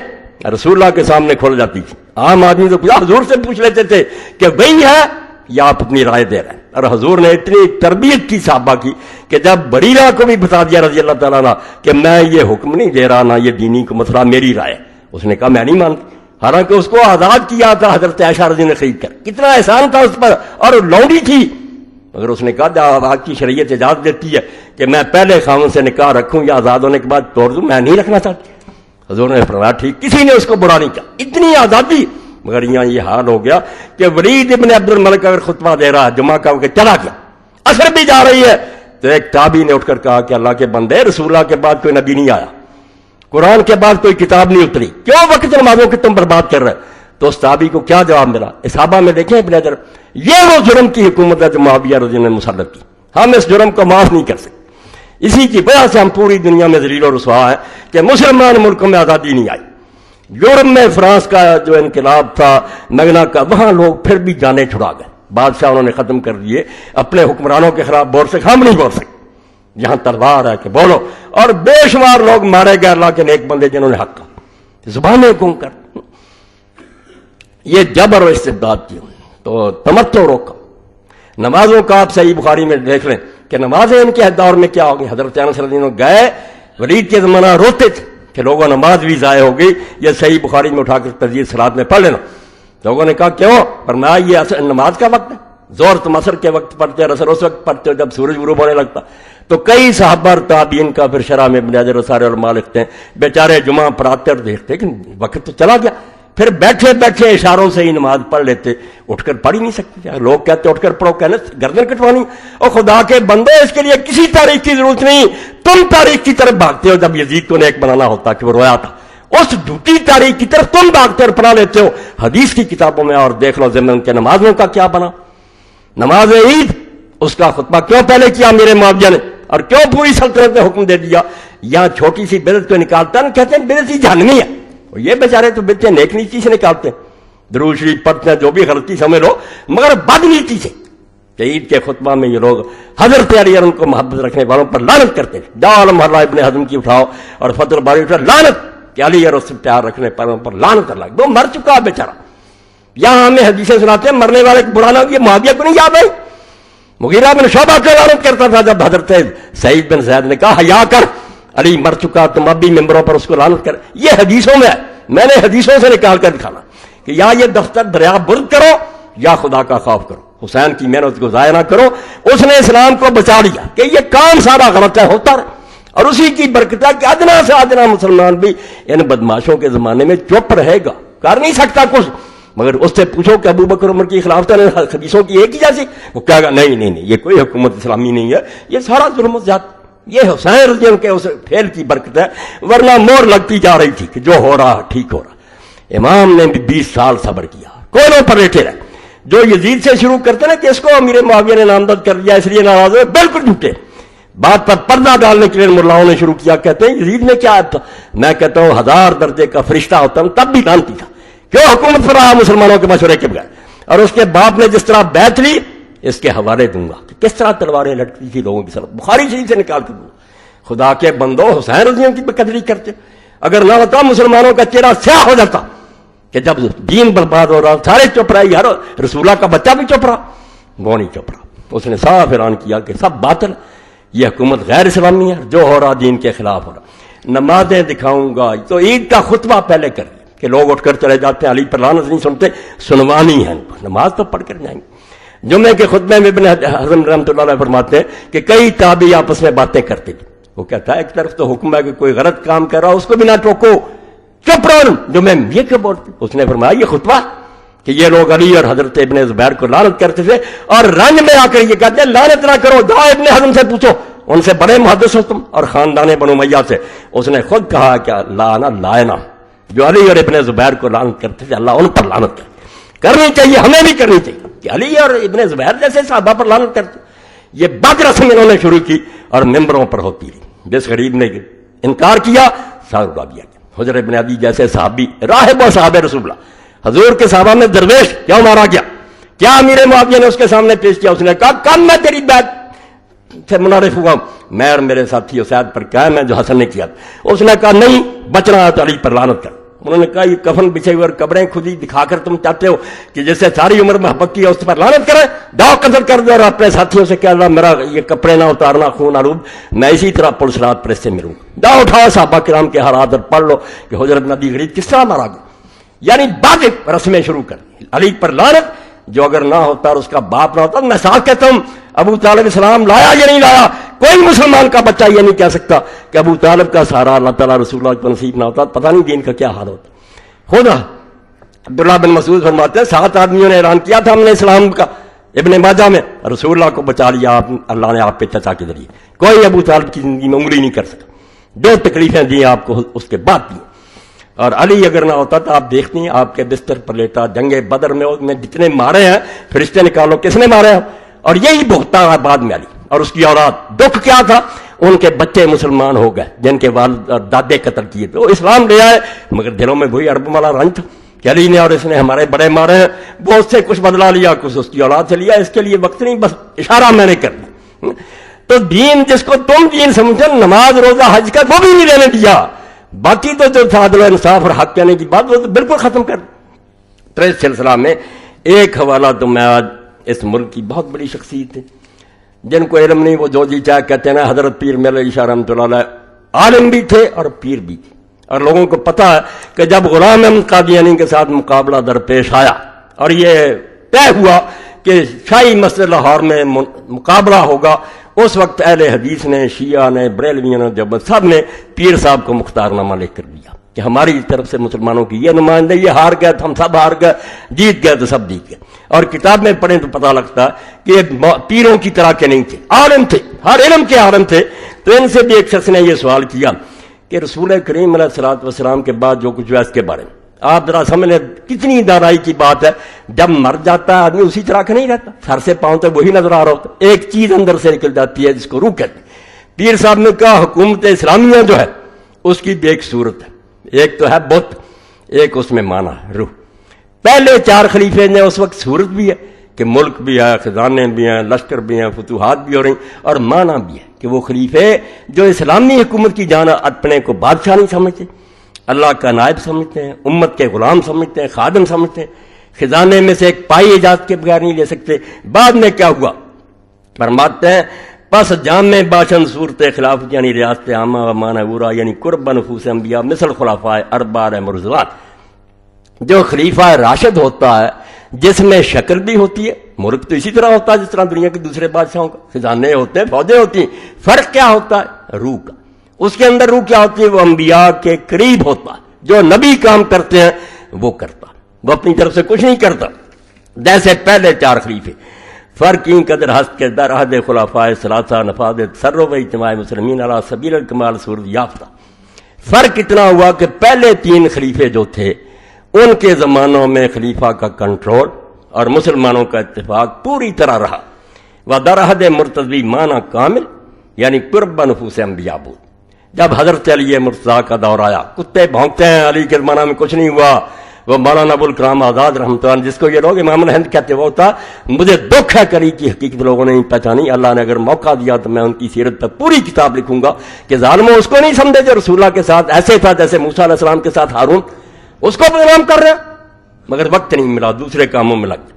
رسول اللہ کے سامنے کھول جاتی تھی، عام آدمی تو حضور سے پوچھ لیتے تھے کہ وہی ہے یا آپ اپنی رائے دے رہے ہیں. اور حضور نے اتنی تربیت کی صحابہ کی کہ جب بریرہ کو بھی بتا دیا رضی اللہ تعالیٰ عنہ کہ میں یہ حکم نہیں دے رہا، نہ یہ دینی کو مسئلہ، میری رائے، اس نے کہا میں نہیں مانتی. حالانکہ اس کو آزاد کیا تھا حضرت عائشہ رضی نے خرید کر، کتنا احسان تھا اس پر، اور لونڈی تھی. مگر اس نے کہا جب آج کی شریعت اجازت دیتی ہے کہ میں پہلے خاوند سے نکاح رکھوں یا آزاد ہونے کے بعد توڑ دوں، میں نہیں رکھنا چاہتی. حضور نے فرمایا ٹھیک، کسی نے اس کو برا نہیں کہا، اتنی آزادی. مگر یہاں یہ حال ہو گیا کہ ولید ابن عبد الملک اگر خطبہ دے رہا ہے جمعہ کا کہ چلا گیا، اثر بھی جا رہی ہے، تو ایک تابعی نے اٹھ کر کہا کہ اللہ کے بندے، رسول اللہ کے بعد کوئی نبی نہیں آیا، قرآن کے بعد کوئی کتاب نہیں اتری، کیوں وقت نمازوں کی تم برباد کر رہے؟ تو اس تابعی کو کیا جواب ملا؟ صحابہ میں دیکھیں ابن حجر، یہ وہ جرم کی حکومت ہے جو معاویہ رضی نے مسلط کی، ہم اس جرم کو معاف نہیں کر سکتے. اسی کی وجہ سے ہم پوری دنیا میں ذلیل و رسوا ہیں کہ مسلمان ملکوں میں آزادی نہیں آئی. یورپ میں فرانس کا جو انقلاب تھا مگنا کا، وہاں لوگ پھر بھی جانیں چھڑا گئے، بادشاہ انہوں نے ختم کر دیے، اپنے حکمرانوں کے خلاف بول سکے، ہم نہیں بول سکتے، جہاں تلوار ہے کہ بولو. اور بے شمار لوگ مارے گئے اللہ کے نیک بندے جنہوں نے حق کہا، زبانیں گم کر یہ جبر و استبداد کی. تو تمتع روکا. نمازوں کا آپ صحیح بخاری میں دیکھ لیں کہ نمازیں ان کے دور میں کیا ہو گئی. حضرت انس رضی اللہ عنہ گئے، ولید کے زمانہ روتے تھے کہ لوگوں نماز بھی ضائع ہو گئی، یہ صحیح بخاری میں اٹھا کر تجوید صلاۃ میں پڑھ لینا. لوگوں نے کہا کیوں؟ فرمایا یہ نماز کا وقت ہے، زور تم عصر کے وقت پڑھتے ہو، عصر اس وقت پڑھتے ہو جب سورج غروب ہونے لگتا. تو کئی صحابہ اور تابعین کا پھر شرح میں ابن حجر و سارے علماء لکھتے ہیں بیچارے جمعہ پڑھاتے اور دیکھتے کہ وقت تو چلا گیا، پھر بیٹھے بیٹھے اشاروں سے ہی نماز پڑھ لیتے، اٹھ کر پڑھ ہی نہیں سکتے. لوگ کہتے اٹھ کر پڑھو، کہنے گردن کٹوانی. اور خدا کے بندے اس کے لیے کسی تاریخ کی ضرورت نہیں، تم تاریخ کی طرف بھاگتے ہو. جب یزید کو نیک بنانا ہوتا کہ وہ رویا تھا، اس جھوٹی تاریخ کی طرف تم بھاگتے اور پڑھا لیتے ہو حدیث کی کتابوں میں. اور دیکھ لو ضمن کے نمازوں کا کیا بنا. نماز عید اس کا خطبہ کیوں پہلے کیا میرے معاویہ نے، اور کیوں پوری سلطنت نے حکم دے دیا. یہاں چھوٹی سی بدعت کو نکالتا ہے، کہتے ہیں بدعت ہی جہنمی ہے، اور یہ بیچارے تو بدعتیں نیک نیکی سے نکالتے ہیں. درود شریف پڑھتے ہیں جو بھی غلطی سمجھ لو، مگر بدنیتی سے کہ عید کے خطبہ میں یہ لوگ حضرت علی اور ان کو محبت رکھنے والوں پر لعنت کرتے ہیں. جال محلہ ابن حزم کی اٹھاؤ اور فتح الباری اٹھاؤ، لعنت کہ علی اور اس سے پیار رکھنے والوں پر لعنت اللہ. وہ مر چکا ہے بیچارہ. یہاں ہمیں حدیثیں سناتے ہیں مرنے والے کو بڑھانا. یہ معاویہ کو نہیں یاد ہے؟ مغیرہ بن شعبہ کو لعنت کرتا تھا جب حضرت سعید بن زید نے کہا حیا کر، علی مر چکا، تم اب بھی ممبروں پر اس کو لعنت کر. یہ حدیثوں میں ہے، میں نے حدیثوں سے نکال کر دکھانا کہ یا یہ دفتر دریا برد کرو یا خدا کا خوف کرو. حسین کی محنت کو ضائع نہ کرو، اس نے اسلام کو بچا لیا کہ یہ کام سارا غلط ہے ہوتا رہا، اور اسی کی برکت ہے کہ ادنا سے ادنا مسلمان بھی ان بدماشوں کے زمانے میں چپ رہے گا. کر نہیں سکتا کچھ، مگر اس سے پوچھو کہ ابو بکر عمر کی خلافت نے حدیثوں کی ایک ہی جیسی، وہ کہے گا نہیں نہیں نہیں یہ کوئی حکومت اسلامی نہیں ہے، یہ سارا ظلم و زیادتی. یہ حسین رضی اللہ کے اس فعل کی برکت ہے، ورنہ مور لگتی جا رہی تھی کہ جو ہو رہا ٹھیک ہو رہا. امام نے بھی 20 سال صبر کیا، کونوں پر لیٹے رہے. جو یزید سے شروع کرتے نا کہ اس کو امیر معاویہ نے نامزد کر دیا اس لیے ناراض ہوئے، بالکل جھوٹے. بات پر پردہ ڈالنے کے لیے ملاؤں نے شروع کیا، کہتے ہیں یزید نے کیا تھا. میں کہتا ہوں 1000 درجے کا فرشتہ ہوتا ہوں تب بھی لانتی تھا. کیوں حکومت پر رہا مسلمانوں کے مشورے کے بغیر. اور اس کے باپ نے جس طرح بیعت لی، اس کے حوالے دوں گا کہ کس طرح تلواریں لٹکتی تھی لوگوں کی طرف. بخاری شریف سے نکال کے دوں. خدا کے بندو حسین رضی اللہ کی بقدری کرتے. اگر نہ ہوتا مسلمانوں کا چہرہ سیاہ ہو جاتا کہ جب دین برباد ہو رہا سارے چپ رہے. یار رسولہ کا بچہ بھی چپ رہا، وہ نہیں چپ رہا. اس نے صاف اعلان کیا کہ سب باطل، یہ حکومت غیر اسلامی ہے، جو ہو رہا دین کے خلاف ہو رہا. نمازیں دکھاؤں گا تو عید کا خطبہ پہلے کر دیا کہ لوگ اٹھ کر چلے جاتے ہیں علی پر لعنت نہیں سنتے، سنوانی ہے. نماز تو پڑھ کر جائیں گے. جمعے کے خطبے میں ابن حزم رحمۃ اللہ علیہ فرماتے ہیں کہ کئی تابعی آپس میں باتیں کرتے تھے. وہ کہتا ہے ایک طرف تو حکم ہے کہ کوئی غلط کام کر رہا اس کو بھی نہ ٹوکو، چپ رہو. جو میں یہ کیوں بولتے؟ اس نے فرمایا یہ خطبہ کہ یہ لوگ علی اور حضرت ابن زبیر کو لعنت کرتے تھے اور رنج میں آ کر یہ کہتے ہیں لعنت نہ کرو. جاؤ ابن حزم سے پوچھو، ان سے بڑے محدث ہو تم اور خاندان بنو امیہ سے. اس نے خود کہا کہ لانا لائنا، جو علی اور ابن زبیر کو لعنت کرتے تھے اللہ ان پر لعنت کرنی چاہیے، ہمیں بھی کرنی چاہیے کہ علی اور ابن زبیر جیسے صحابہ پر لعنت کرتے. یہ بد رسم انہوں نے شروع کی اور ممبروں پر ہوتی رہی. جس غریب نے انکار کیا سار اڑا دیا. حجر ابن عدی جیسے صحابی راہب و صحابہ رسول اللہ، حضور کے صحابہ میں درویش کیوں مارا گیا؟ کیا امیر معاویہ نے اس کے سامنے پیش کیا؟ اس نے کہا کم میں تیری بیعت سے منعرف ہوا، میں اور میرے ساتھی اسید پر قائم ہے جو حسن نے کیا. اس نے کہا نہیں بچنا ہے تو علی پر لعنت کر. انہوں نے کہا یہ کفن بچھے ہوئے اور قبریں کھدی دکھا کر تم چاہتے ہو کہ جس سے ساری عمر محبت کی ہے اس پر لعنت کرے؟ جاؤ قتل کر دو اور اپنے ساتھیوں سے کہہ اللہ میرا یہ کپڑے نہ اتارنا خون آلود، میں اسی طرح پولیس رات پر اس سے ملوں. جاؤ اٹھاؤ صحابہ کرام کے حالات اور پڑھ لو کہ حجر بن عدی غریب کس طرح مارا گیا. یعنی بعد رسمیں شروع کر علی پر لعنت، جو اگر نہ ہوتا اور اس کا باپ نہ ہوتا. میں ساتھ کہتا ہوں ابو طالب اسلام لایا یا نہیں لایا، کوئی مسلمان کا بچہ یہ نہیں کہہ سکتا کہ ابو طالب کا سہارا اللہ تعالیٰ رسول اللہ کو نصیب نہ ہوتا. پتہ نہیں دین کا کیا حال ہوتا. خود عبداللہ بن مسعود فرماتے ہیں 7 آدمیوں نے اعلان کیا تھا ہم نے اسلام کا ابن ماجہ میں، رسول اللہ کو بچا لیا اللہ نے آپ پہ چچا کے ذریعے. کوئی ابو طالب کی زندگی میں انگلی نہیں کر سکا. جو تکلیفیں دی آپ کو اس کے بعد دی. اور علی اگر نہ ہوتا تو آپ دیکھتی ہیں آپ کے بستر پر لیٹا. جنگ بدر میں جتنے مارے ہیں فرشتے نکالو کس نے مارے ہیں، اور یہی بھگتا ہے بعد میں علی اور اس کی اولاد. دکھ کیا تھا؟ ان کے بچے مسلمان ہو گئے جن کے والد اور دادے قتل کیے تھے. وہ اسلام لے آئے مگر دلوں میں وہی عرب والا رنج تھا کہ علی نے اور اس نے ہمارے بڑے مارے ہیں. وہ اس سے کچھ بدلا لیا، کچھ اس کی اولاد سے لیا. اس کے لیے وقت نہیں، بس اشارہ میں نے کر دیا. تو دین جس کو تم دین سمجھو، نماز روزہ حج کا وہ بھی نہیں لینے دیا. باقی تو جو عدل و انصاف اور حق کہنے کی بات وہ تو بالکل ختم کر. تو اس سلسلہ میں ایک حوالہ تو میں آج اس ملک کی بہت بڑی شخصیت ہے جن کو علم نہیں، وہ جو جی چاہے کہتے ہیں نا. حضرت پیر میرے علی شاہ رحمۃ اللہ علیہ عالم بھی تھے اور پیر بھی تھے، اور لوگوں کو پتہ ہے کہ جب غلام احمد قادیانی کے ساتھ مقابلہ درپیش آیا اور یہ طے ہوا کہ شاہی مسجد لاہور میں مقابلہ ہوگا، اس وقت اہل حدیث نے، شیعہ نے، بریلویوں نے، جب سب نے پیر صاحب کو مختار نامہ لے کر دیا کہ ہماری طرف سے مسلمانوں کی یہ نمائندے، یہ ہار گئے تو ہم سب ہار گئے، جیت گئے تو سب جیت گئے. اور کتاب میں پڑھیں تو پتہ لگتا ہے کہ پیروں کی طرح کے نہیں تھے، عالم تھے، ہر علم کے عالم تھے. تو ان سے بھی ایک شخص نے یہ سوال کیا کہ رسول کریم علیہ الصلوۃ والسلام کے بعد جو کچھ ہوا اس کے بارے میں آپ ذرا سمجھ لیں کتنی دانائی کی بات ہے. جب مر جاتا ہے آدمی اسی طرح کا نہیں رہتا، سر سے پاؤں تک وہی نظر آ رہا ہوتا. ایک چیز اندر سے نکل جاتی ہے جس کو روح کہتے ہیں. پیر صاحب نے کہا حکومت اسلامیہ جو ہے اس کی بھی ایک صورت ہے، ایک تو ہے بت، ایک اس میں معنی ہے روح. پہلے 4 خلیفے نے اس وقت صورت بھی ہے کہ ملک بھی ہے، خزانے بھی ہیں، لشکر بھی ہیں، فتوحات بھی ہو رہی، اور معنی بھی ہے کہ وہ خلیفے جو اسلامی حکومت کی جانا اپنے کو بادشاہ نہیں سمجھتے، اللہ کا نائب سمجھتے ہیں، امت کے غلام سمجھتے ہیں، خادم سمجھتے ہیں، خزانے میں سے ایک پائی اجازت کے بغیر نہیں لے سکتے۔ بعد میں کیا ہوا؟ فرماتے ہیں پس جامع باشن صورت خلافت یعنی ریاست عامہ و معنی اورا یعنی قرب نفوس انبیاء مثل خلفائے اربع مرزوان، جو خلیفہ راشد ہوتا ہے جس میں شکل بھی ہوتی ہے، ملک تو اسی طرح ہوتا ہے جس طرح دنیا کے دوسرے بادشاہوں کا، خزانے ہوتے ہیں، فوجیں ہوتی ہیں، فرق کیا ہوتا ہے؟ روح کا۔ اس کے اندر روح کیا ہوتی ہے؟ وہ انبیاء کے قریب ہوتا ہے، جو نبی کام کرتے ہیں وہ کرتا، وہ اپنی طرف سے کچھ نہیں کرتا، جیسے پہلے 4 خلیفے۔ فرق این قدر ہست کے در عہد خلفائے ثلاثہ نفاذ تسرب اجتماع مسلمین علی سبیل الکمال صورت یافتہ۔ فرق اتنا ہوا کہ پہلے 3 خلیفے جو تھے ان کے زمانوں میں خلیفہ کا کنٹرول اور مسلمانوں کا اتفاق پوری طرح رہا، و در عہد مرتضی معنی کامل یعنی قرب نفوس انبیاء بود۔ جب حضرت علی مرتضیٰ کا دور آیا، کتے بھونکتے ہیں، علی کے زمانہ میں کچھ نہیں ہوا، وہ مولانا ابوالکلام آزاد رحمۃ اللہ جس کو یہ لوگ امام الہند کہتے وہ ہوتا، مجھے دکھ ہے کہ علی کی حقیقت لوگوں نے نہیں پہچانی، اللہ نے اگر موقع دیا تو میں ان کی سیرت پر پوری کتاب لکھوں گا کہ ظالموں اس کو نہیں سمجھے جو رسول اللہ کے ساتھ ایسے تھا جیسے موسیٰ علیہ السلام کے ساتھ ہارون، اس کو بدنام کر رہے ہیں، مگر وقت نہیں ملا، دوسرے کاموں میں لگ گئے۔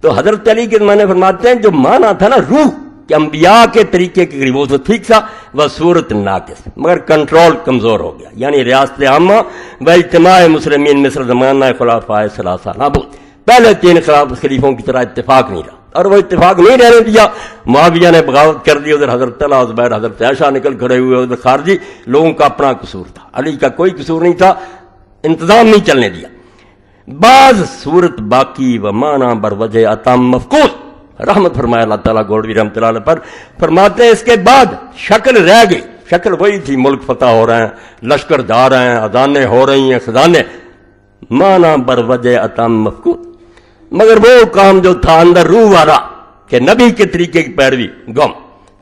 تو حضرت علی کے زمانے فرماتے ہیں جو معنی تھا نا روح کہ انبیاء کے طریقے کے قریب، وہ تو ٹھیک تھا، وہ صورت ناقص، مگر کنٹرول کمزور ہو گیا، یعنی ریاست عامہ و اجتماع مسلمین مصر زمانہ خلفائے ثلاثہ نابود۔ پہلے 3 خلیفوں کی طرح اتفاق نہیں رہا، اور وہ اتفاق نہیں رہنے دیا، معاویہ نے بغاوت کر دی، ادھر حضرت طلحہ زبیر حضرت عائشہ نکل کھڑے ہوئے، ادھر خارجی لوگوں کا اپنا قصور تھا، علی کا کوئی قصور نہیں تھا، انتظام نہیں چلنے دیا۔ بعض صورت باقی و معنی بر وجہ اتم مفقود، رحمت فرمایا اللہ تعالیٰ گولوی رحمۃ اللہ علیہ پر، فرماتے ہیں اس کے بعد شکل رہ گئی، شکل وہی تھی، ملک فتح ہو رہے ہیں، لشکر جا رہے ہیں، اذانیں ہو رہی ہیں، خزانے، معنی بر وجہ اتم مفقود، مگر وہ کام جو تھا اندر روح والا کہ نبی کے طریقے کی پیروی گم۔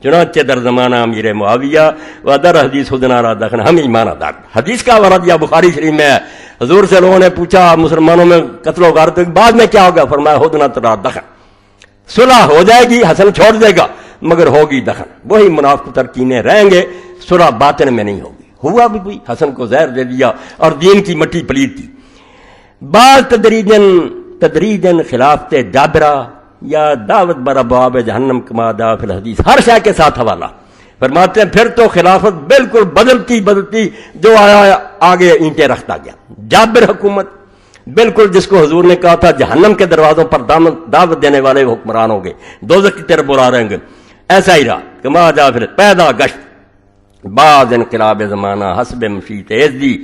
چنانچہ در زمانہ امیر معاویہ و در حدیث حدنا را دخن ہم ایمان دار، حدیث کا حوالہ دیا بخاری شریف میں ہے، حضور سے لوگوں نے پوچھا مسلمانوں میں قتل و غارت بعد میں کیا ہوگا؟ فرمایا حدنا ترا دخن، صلح ہو جائے گی، حسن چھوڑ دے گا مگر ہوگی دخن، وہی منافق ترکینے رہیں گے، صلح باطن میں نہیں ہوگی۔ ہوا بھی حسن کو زہر دے دیا اور دین کی مٹی پلید کی۔ بعض تدریجن خلافت جابرہ یا دعوت بر ابواب جہنم کما دعا فی الحدیث، ہر شے کے ساتھ حوالہ فرماتے ہیں پھر تو خلافت بالکل بدلتی جو آیا آگے اینٹیں رکھتا گیا۔ جابر حکومت بالکل جس کو حضور نے کہا تھا جہنم کے دروازوں پر دعوت دینے والے حکمران ہوں گے، دوزخ کی طرف بلا رہیں گے، ایسا ہی رہا کما جا پھر پیدا گشت بعض انقلاب زمانہ حسب مشیت عزی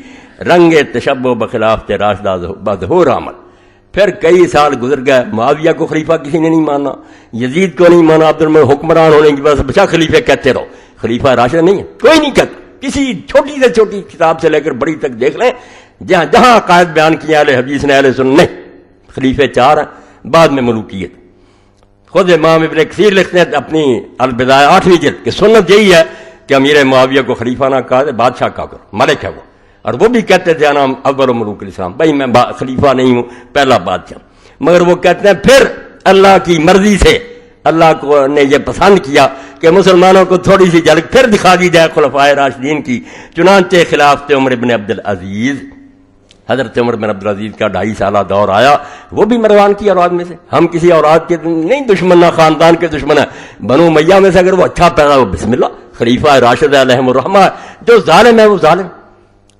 رنگ تشبہ بخلاف راشدہ بدہور عمل۔ پھر کئی سال گزر گئے، معاویہ کو خلیفہ کسی نے نہیں مانا، یزید کو نہیں مانا، عبد الملک حکمران ہونے کی بس بچا خلیفہ کہتے رہو، خلیفہ راشد نہیں ہے، کوئی نہیں کہتا، کسی چھوٹی سے چھوٹی کتاب سے لے کر بڑی تک دیکھ لیں، جہاں جہاں عقائد بیان کیے اہل حدیث نے اہل سنت نہیں، خلیفے 4 ہیں، بعد میں ملوکیت۔ خود امام ابن کثیر لکھتے ہیں اپنی البدایہ 8ویں جلد کہ سنت یہی ہے کہ امیر معاویہ کو خلیفہ نہ کہا دے، بادشاہ کہا کرو، ملک ہے وہ، اور وہ بھی کہتے تھے نام اول ملوک الاسلام، بھائی میں خلیفہ نہیں ہوں، پہلا بادشاہ، مگر وہ کہتے ہیں پھر اللہ کی مرضی سے اللہ کو نے یہ پسند کیا کہ مسلمانوں کو تھوڑی سی جھلک پھر دکھا دی جائے خلفائے راشدین کی، چنانچہ خلافت عمر بن عبدالعزیز، حضرت عمر بن عبدالعزیز کا 2.5 سالہ دور آیا، وہ بھی مروان کی اولاد میں سے، ہم کسی اولاد کے نہیں دشمن، نہ خاندان کے دشمن ہیں، بنو امیہ میں سے اگر وہ اچھا پیدا ہو بسم اللہ، خلیفہ راشد علیہم الرحمہ، جو ظالم ہے وہ ظالم،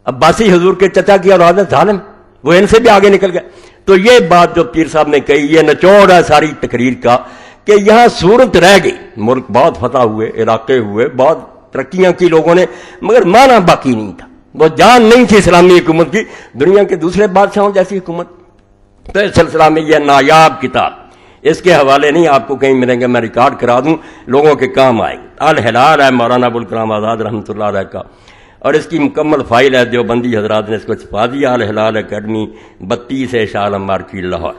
عباسی حضور کے چچا کی اولاد ہے ظالم، وہ ان سے بھی آگے نکل گئے۔ تو یہ بات جو پیر صاحب نے کہی یہ نچوڑ ہے ساری تقریر کا کہ یہاں صورت رہ گئی، ملک بہت فتح ہوئے، علاقے ہوئے، بہت ترقیاں کی لوگوں نے، مگر معنی باقی نہیں تھا، وہ جان نہیں تھی اسلامی حکومت کی، دنیا کے دوسرے بادشاہوں جیسی حکومت۔ تو اس سلسلہ میں یہ نایاب کتاب، اس کے حوالے نہیں آپ کو کہیں ملیں گے، میں ریکارڈ کرا دوں، لوگوں کے کام آئے گی۔ الہلال ہے مولانا ابوالکلام آزاد رحمۃ اللہ علیہ کا، اور اس کی مکمل فائل ہے، دیوبندی حضرات نے اس کو چھپا دیا، الہلال اکیڈمی 32 شاہ عالم مارکیٹ لاہور،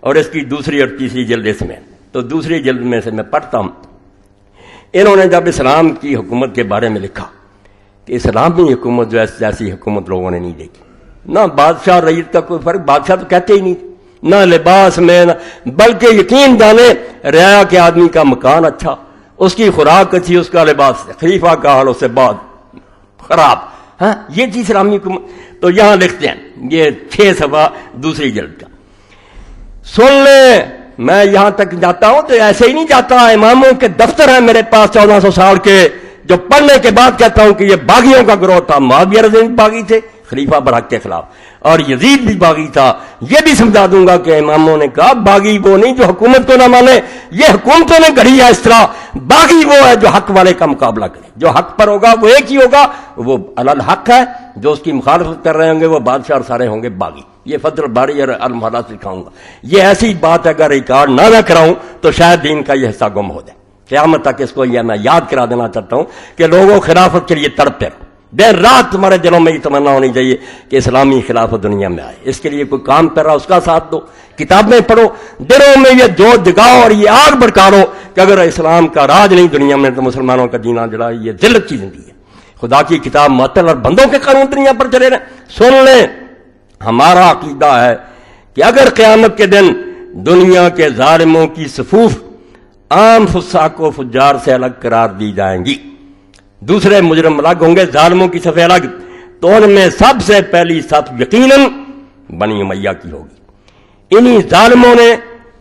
اور اس کی دوسری اور تیسری جلد اس میں۔ تو دوسری جلد میں سے میں پڑھتا ہوں، انہوں نے جب اسلام کی حکومت کے بارے میں لکھا کہ اسلامی حکومت جو ایسی حکومت لوگوں نے نہیں دیکھی، نہ بادشاہ رعیت کا کوئی فرق، بادشاہ تو کہتے ہی نہیں، نہ لباس میں نہ، بلکہ یقین جانے رعایا کے آدمی کا مکان اچھا، اس کی خوراک اچھی، اس کا لباس، خلیفہ کا حال اس سے بہت خراب. ہاں یہ چیز اسلامی تو یہاں لکھتے ہیں یہ 6 صفحہ دوسری جلد کا. سن لیں میں یہاں تک جاتا ہوں تو ایسے ہی نہیں جاتا، اماموں کے دفتر ہیں میرے پاس 1400 سال کے، جو پڑھنے کے بعد کہتا ہوں کہ یہ باغیوں کا گروہ تھا. معاویہ رضی اللہ عنہ باغی تھے خلیفہ برحق کے خلاف، اور یزید بھی باغی تھا. یہ بھی سمجھا دوں گا کہ اماموں نے کہا باغی وہ نہیں جو حکومت کو نہ مانے، یہ حکومتوں نے گڑھی ہے اس طرح. باغی وہ ہے جو حق والے کا مقابلہ کرے، جو حق پر ہوگا وہ ایک ہی ہوگا، وہ الحق ہے. جو اس کی مخالفت کر رہے ہوں گے وہ بادشاہ اور سارے ہوں گے باغی. یہ فضل الباری اور المحلات سکھاؤں گا. یہ ایسی بات اگر ریکارڈ نہ کراؤں تو شاید دین کا یہ حصہ گم ہو جائے. قیامت تک اس کو یہ میں یاد کرا دینا چاہتا ہوں کہ لوگوں خلافت کے لیے تڑپتے رہو. دن رات تمہارے دلوں میں یہ تمنا ہونی چاہیے کہ اسلامی خلافت دنیا میں آئے. اس کے لیے کوئی کام کر رہا اس کا ساتھ دو، کتابیں پڑھو، دلوں میں یہ جوت جگاؤ اور یہ آگ بھڑکاؤ کہ اگر اسلام کا راج نہیں دنیا میں تو مسلمانوں کا جینا جڑا یہ ذلت کی زندگی ہے. خدا کی کتاب معطل اور بندوں کے قانون دنیا پر چلے رہے. سن لیں ہمارا عقیدہ ہے کہ اگر قیامت کے دن دنیا کے ظالموں کی صفوف عام فساق و فجار سے الگ قرار دی جائیں گی، دوسرے مجرم الگ ہوں گے، ظالموں کی صف الگ، تو ان میں سب سے پہلی صف یقیناً بنی امیہ کی ہوگی. انہی ظالموں نے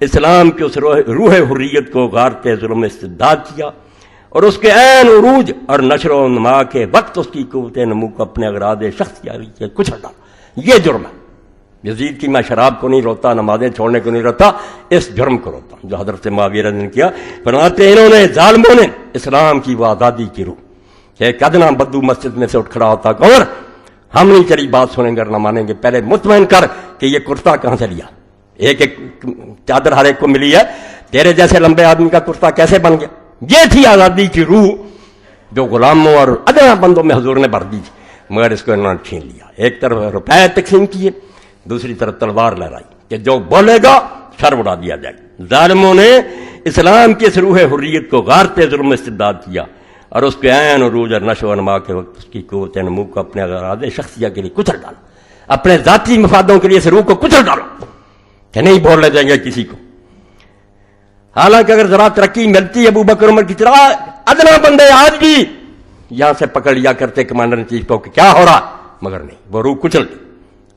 اسلام کی اس روح حریت کو غارت ظلم استبداد کیا اور اس کے عین عروج اور نشر و نما کے وقت اس کی قوت نمو کو اپنے اغراض شخصیاری سے کچھ ہٹا. یہ جرم ہے. یزید کی میں شراب کو نہیں روتا، نمازیں چھوڑنے کو نہیں روتا، اس جرم کو روتا جو حضرت معاویہ رضی اللہ عنہ نے کیا. فرماتے انہوں نے ظالموں نے اسلام کی وہ آزادی کی روح کہ ایک ادنا بدو مسجد میں سے اٹھ کھڑا ہوتا کہ عمر ہم نہیں تیری بات سنیں گے اور نہ مانیں گے، پہلے مطمئن کر کہ یہ کرتا کہاں سے لیا. ایک ایک چادر ہر ایک کو ملی ہے، تیرے جیسے لمبے آدمی کا کرتا کیسے بن گیا. یہ تھی آزادی کی روح جو غلاموں اور ادنا بندوں میں حضور نے بھر دی تھی، مگر اس کو انہوں نے چھین لیا. ایک طرف روپے تقسیم کیے، دوسری طرف تلوار لہرائی کہ جو بولے گا سر اڑا دیا جائے. ظالموں نے اسلام کی اس روح حریت کو غارت ظلم استبداد کیا اور اس کے عین عروج اور نشو و نما کے وقت اس کی قوت نمو کو اپنے اغراض شخصیہ کے لیے کچل ڈالو، اپنے ذاتی مفادوں کے لیے اس روح کو کچل ڈالو کہ نہیں بولنے دیں گے کسی کو. حالانکہ اگر ذرا ترقی ملتی ابو بکر عمر کی طرح ادنا بندے آج بھی یہاں سے پکڑ لیا کرتے کمانڈر ان چیف کو کہ کیا ہو رہا، مگر نہیں، وہ روح کچل گئی.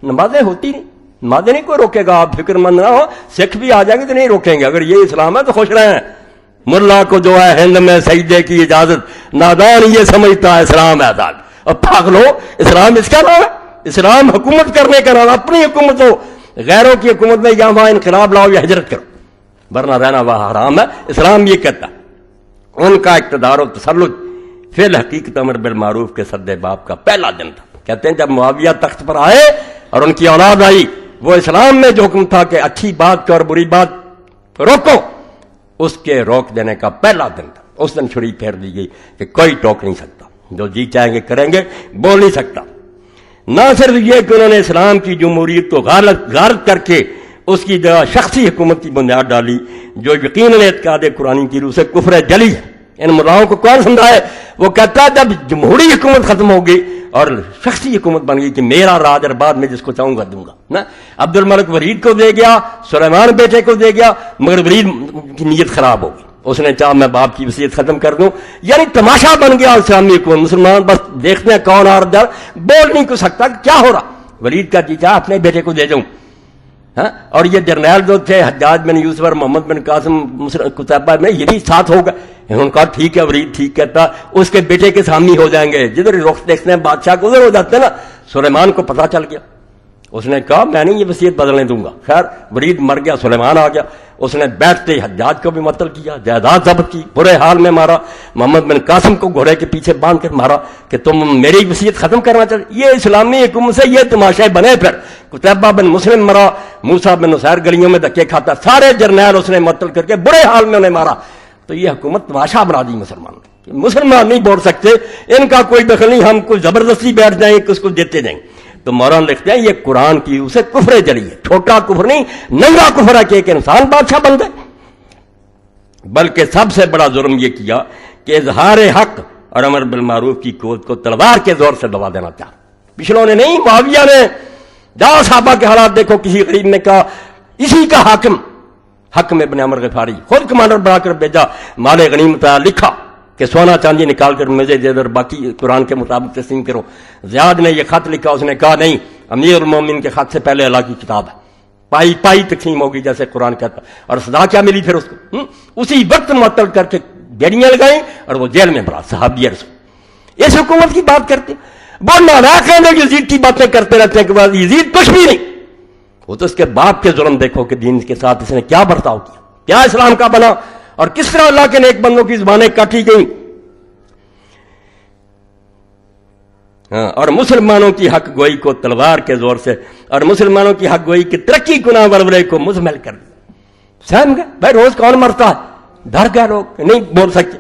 نمازیں ہوتی نہیں، نمازیں نہیں کوئی روکے گا. آپ فکر مند نہ ہو، سکھ بھی آ جائیں گے تو نہیں روکیں گے. اگر یہ اسلام ہے تو خوش رہیں. ملا کو جو ہے ہند میں سجدے کی اجازت، نادان یہ سمجھتا ہے اسلام ہے آزاد. اور پاگلو اسلام اس کا نام ہے، اسلام حکومت کرنے کا نام. اپنی حکومت ہو، غیروں کی حکومت میں یہاں وہاں انقلاب لاؤ یا ہجرت کرو، ورنہ رہنا وہاں حرام ہے. اسلام یہ کہتا ہے. ان کا اقتدار و تسلط فی الحقیقت امر بالمعروف کے سد باب کا پہلا دن تھا. کہتے ہیں جب معاویہ تخت پر آئے اور ان کی اولاد آئی، وہ اسلام میں جو حکم تھا کہ اچھی بات کو اور بری بات روکو، اس کے روک دینے کا پہلا دن تھا. اس دن چھری پھیر دی گئی کہ کوئی ٹوک نہیں سکتا، جو جی چاہیں گے کریں گے، بول نہیں سکتا. نہ صرف یہ کہ انہوں نے اسلام کی جمہوریت کو غارت کر کے اس کی جگہ شخصی حکومت کی بنیاد ڈالی جو یقیناً اعتقاد قرآن کی روح سے کفر جلی ہے. ان ملاؤں کو کون سمجھائے؟ وہ کہتا ہے جب جمہوری حکومت ختم ہوگی اور شخصی حکومت بن گئی کہ میرا راج اور بعد میں جس کو چاہوں گا دوں گا نا. عبد الملک ورید کو دے گیا، سلیمان بیٹے کو دے گیا، مگر ورید کی نیت خراب ہوگی. اس نے چاہا میں باپ کی وصیت ختم کر دوں. یعنی تماشا بن گیا اسلامی حکومت. مسلمان بس دیکھتے ہیں کون آ رہا، بول نہیں کو سکتا کیا ہو رہا. ورید کا جی چاہا اپنے بیٹے کو دے دوں. ہاں، اور یہ جرنیل جو تھے حجاج بن یوسف اور محمد بن قاسم قتیبہ میں یہ بھی ساتھ ہوگا. انہوں نے کہا ٹھیک ہے، ورید ٹھیک کہتا، اس کے بیٹے کے سامنے ہو جائیں گے. جدھر رخ دیکھتے ہیں بادشاہ کو ادھر ہو جاتے ہیں نا. سلیمان کو پتہ چل گیا، اس نے کہا میں نہیں یہ وصیت بدلنے دوں گا. خیر ورید مر گیا، سلیمان آ گیا. اس نے بیٹھتے حجاج کو بھی مطلب کیا، جائیداد ضبط کی، برے حال میں مارا. محمد بن قاسم کو گھوڑے کے پیچھے باندھ کر مارا کہ تم میری وصیت ختم کرنا چاہتے. یہ اسلامی حکومت سے یہ تماشے بنے. پھر قتیبہ بن مسلم مرا، موسیٰ بن نصیر گلیوں میں دھکے کھاتا، سارے جرنیل اس نے مطلب کر کے برے حال میں انہیں مارا. تو یہ حکومت تماشا بنا دی مسلمان نہیں بول سکتے، ان کا کوئی دخل نہیں، ہم کوئی زبردستی بیٹھ جائیں کس کو دیتے جائیں. تو مولانا لکھتے ہیں یہ قرآن کی اسے کفر جلی ہے. چھوٹا کفر نہیں، ننگا کفر ہے کہ ایک انسان بادشاہ بن جائے. بلکہ سب سے بڑا جرم یہ کیا کہ اظہار حق اور امر بالمعروف کی قوت کو تلوار کے زور سے دبا دینا چاہا. پچھلوں نے نہیں، معاویہ نے. جاؤ صحابہ کے حالات دیکھو. کسی غریب نے کہا اسی کا حاکم حکم ابن عمر غفاری خود کمانڈر بنا کر بھیجا، مال غنیمت لکھا کہ سونا چاندی نکال کر مجھے دے در، باقی قرآن کے مطابق تسلیم کرو۔ زیاد نے یہ خط لکھا، اس نے کہا نہیں، امیر المومنین کے خط سے پہلے اللہ کی کتاب ہے، پائی پائی تقسیم ہوگی جیسے قرآن کہتا۔ اور سزا کیا ملی پھر اس کو؟ اسی وقت معطل کر کے بیڑیاں لگائیں اور وہ جیل میں بڑا صحابی رسول۔ اس حکومت کی بات کرتے وہ ناراض ہیں، یزید کی باتیں کرتے رہتے ہیں کہ بعد یزید کچھ بھی نہیں، وہ تو اس کے باپ کے ظلم دیکھو کہ دین کے ساتھ اس نے کیا برتاؤ کیا، کیا اسلام کا بنا، اور کس طرح اللہ کے نیک بندوں کی زبانیں کاٹی گئیں۔ اور مسلمانوں کی حق گوئی کو تلوار کے زور سے، اور مسلمانوں کی حق گوئی کی ترقی گناہ ورورے کو مزمل کر دیا۔ سہم گئے بھائی، روز کون مرتا ہے، ڈر گئے لوگ نہیں بول سکتے۔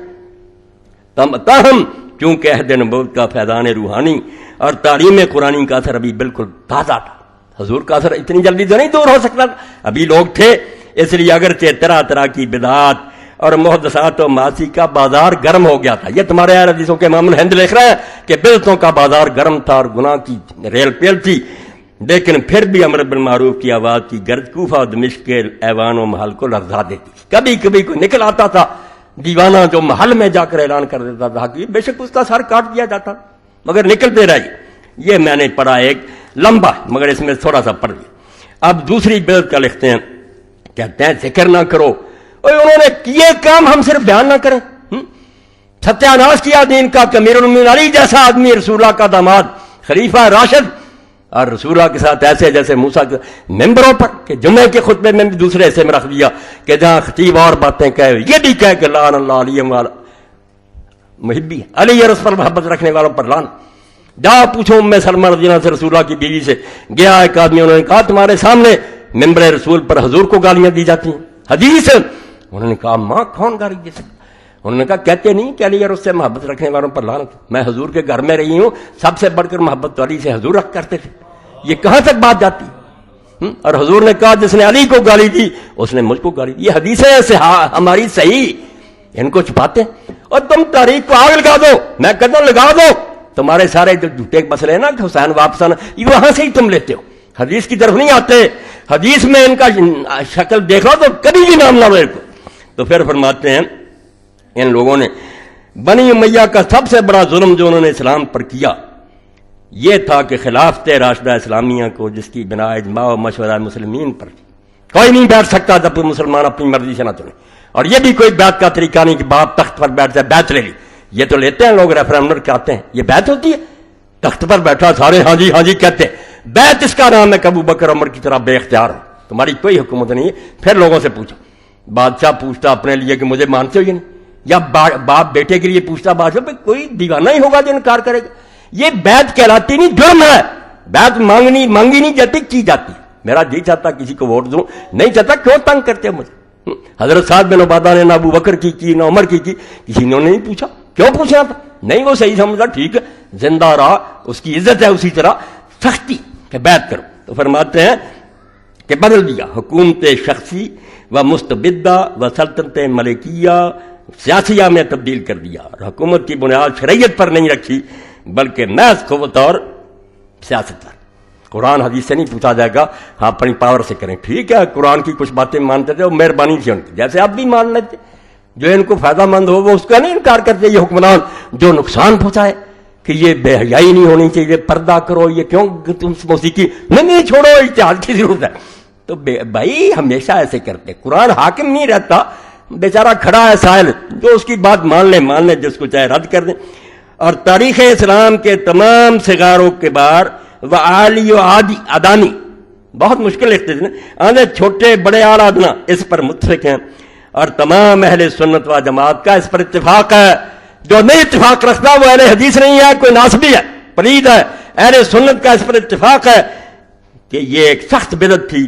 تاہم چونکہ عہد نبوت کا فیضان روحانی اور تعلیم قرآنی کا اثر ابھی بالکل تازہ تھا، حضور کا اثر اتنی جلدی تو نہیں دور ہو سکتا، ابھی لوگ تھے، اس لیے اگرچہ طرح طرح کی بدعات اور محدثات و معاصی کا بازار گرم ہو گیا تھا۔ یہ تمہارے یار حدیثوں کے امام الہند لکھ رہے ہیں کہ بدعتوں کا بازار گرم تھا اور گناہ کی ریل پیل تھی، لیکن پھر بھی امر بالمعروف کی آواز کی گرج کوفہ و دمشق کے ایوان و محل کو لرزا دیتی۔ کبھی کبھی کوئی نکل آتا تھا دیوانہ جو محل میں جا کر اعلان کر دیتا تھا کہ بے شک اس کا سر کاٹ دیا جاتا، مگر نکلتے رہے۔ یہ میں نے پڑھا ایک لمبا، مگر اس میں تھوڑا سا پڑھ دیا۔ اب دوسری بدعت کا لکھتے ہیں، کہتے ہیں ذکر نہ کرو، انہوں نے کیے کام ہم صرف بیان نہ کریں۔ ستیہ ناش کیا دین کا کہ امیر المومنین علی جیسا آدمی رسول اللہ کا داماد خلیفہ راشد، اور رسول اللہ کے ساتھ ایسے جیسے موسیٰ کے ممبروں پر کہ جمعے کے خطبے میں بھی دوسرے حصے میں رکھ دیا کہ جہاں خطیب اور باتیں کہے یہ بھی کہے کہ لعن اللہ علی والا محبی علی اور اس پر محبت رکھنے والوں پر لعن۔ جا پوچھو ام سلمہ رضی اللہ عنہا سے، رسول اللہ کی بیوی سے گیا ایک آدمی، انہوں نے کہا تمہارے سامنے ممبر رسول پر حضور کو گالیاں دی جاتی ہیں، حدیث۔ انہوں نے کہا ماں کون گالی دے سکتا؟ انہوں نے کہا کہتے نہیں کہ علی اور اس سے محبت رکھنے والوں پر لعنت، میں حضور کے گھر میں رہی ہوں، سب سے بڑھ کر محبت تو علی سے حضور رکھ کرتے تھے، یہ کہاں تک بات جاتی؟ اور حضور نے کہا جس نے علی کو گالی دی اس نے مجھ کو گالی دی۔ یہ حدیثیں سے ہماری صحیح، ان کو چھپاتے ہیں، اور تم تاریخ کو آگ لگا دو، میں قدم لگا دو، تمہارے سارے جو جھوٹے مسئلے ہیں نا کہ حسین واپس آنا، یہ وہاں سے ہی تم لیتے ہو، حدیث کی طرف نہیں آتے۔ حدیث میں ان کا شکل دیکھو تو کبھی بھی نام نہ لو۔ تو پھر فرماتے ہیں ان لوگوں نے بنی امیہ کا سب سے بڑا ظلم جو انہوں نے اسلام پر کیا یہ تھا کہ خلافت راشدہ اسلامیہ کو، جس کی بنا اجماع و مشورہ مسلمین پر کوئی نہیں بیٹھ سکتا جب کوئی مسلمان اپنی مرضی سے نہ چنے، اور یہ بھی کوئی بیعت کا طریقہ نہیں کہ باپ تخت پر بیٹھ جائے، بیعت لے لی، یہ تو لیتے ہیں لوگ ریفرنڈم کے آتے ہیں، یہ بیعت ہوتی ہے؟ تخت پر بیٹھا سارے ہاں جی کہتے ہیں، بیعت اس کا نام ہے کہ ابو بکر عمر کی طرح بے اختیار ہو، تمہاری کوئی حکومت نہیں ہے۔ پھر لوگوں سے پوچھو، بادشاہ پوچھتا اپنے لیے کہ مجھے مانتے ہو یا نہیں، یا باپ بیٹے کے لیے پوچھتا بادشاہ، بھائی کوئی دیوانہ ہی ہوگا جو انکار کرے گا؟ یہ بیعت کہلاتی نہیں، جرم ہے، بیعت مانگی نہیں جاتی، کی جاتی۔ میرا جی چاہتا کسی کو ووٹ دوں، نہیں چاہتا کیوں تنگ کرتے ہو مجھے؟ حضرت سعد بن عبادہ نے نہ ابو بکر کی نہ عمر کی، کسی نے نہیں پوچھا، کیوں پوچھنا تھا؟ نہیں وہ صحیح سمجھا، ٹھیک ہے زندہ رہا، اس کی عزت ہے، اسی طرح سختی کہ بیعت کرو۔ تو فرماتے ہیں کہ بدل دیا حکومت شخصی و مستبدہ و سلطنت ملکیہ سیاسیہ میں تبدیل کر دیا، اور حکومت کی بنیاد شریعت پر نہیں رکھی بلکہ محض قوت اور سیاست پر۔ قرآن حدیث سے نہیں پوچھا جائے گا، ہاں اپنی پاور سے کریں، ٹھیک ہے قرآن کی کچھ باتیں مانتے تھے وہ مہربانی تھی ان کی، جیسے اب بھی مان لیتے، جو ان کو فائدہ مند ہو وہ اس کا نہیں انکار کرتے۔ یہ حکمران جو نقصان پہنچائے کہ یہ بے حیائی نہیں ہونی چاہیے، پردہ کرو، یہ کیوں تم موسیقی نہیں چھوڑو، اجتہاد کی ضرورت ہے، تو بھائی ہمیشہ ایسے کرتے۔ قرآن حاکم نہیں رہتا، بیچارہ کھڑا ہے سائل، جو اس کی بات مان لے، جس کو چاہے رد کر دیں۔ اور تاریخ اسلام کے تمام صغاروں کے بار و عالی و ادانی، بہت مشکل لکھتے تھے نا، چھوٹے بڑے اعلیٰ ادنا اس پر متفق ہیں، اور تمام اہل سنت و جماعت کا اس پر اتفاق ہے۔ جو نہیں اتفاق رکھتا وہ اہل حدیث نہیں ہے، کوئی ناسبی ہے، پلید ہے۔ اہل سنت کا اس پر اتفاق ہے کہ یہ ایک سخت بدعت تھی،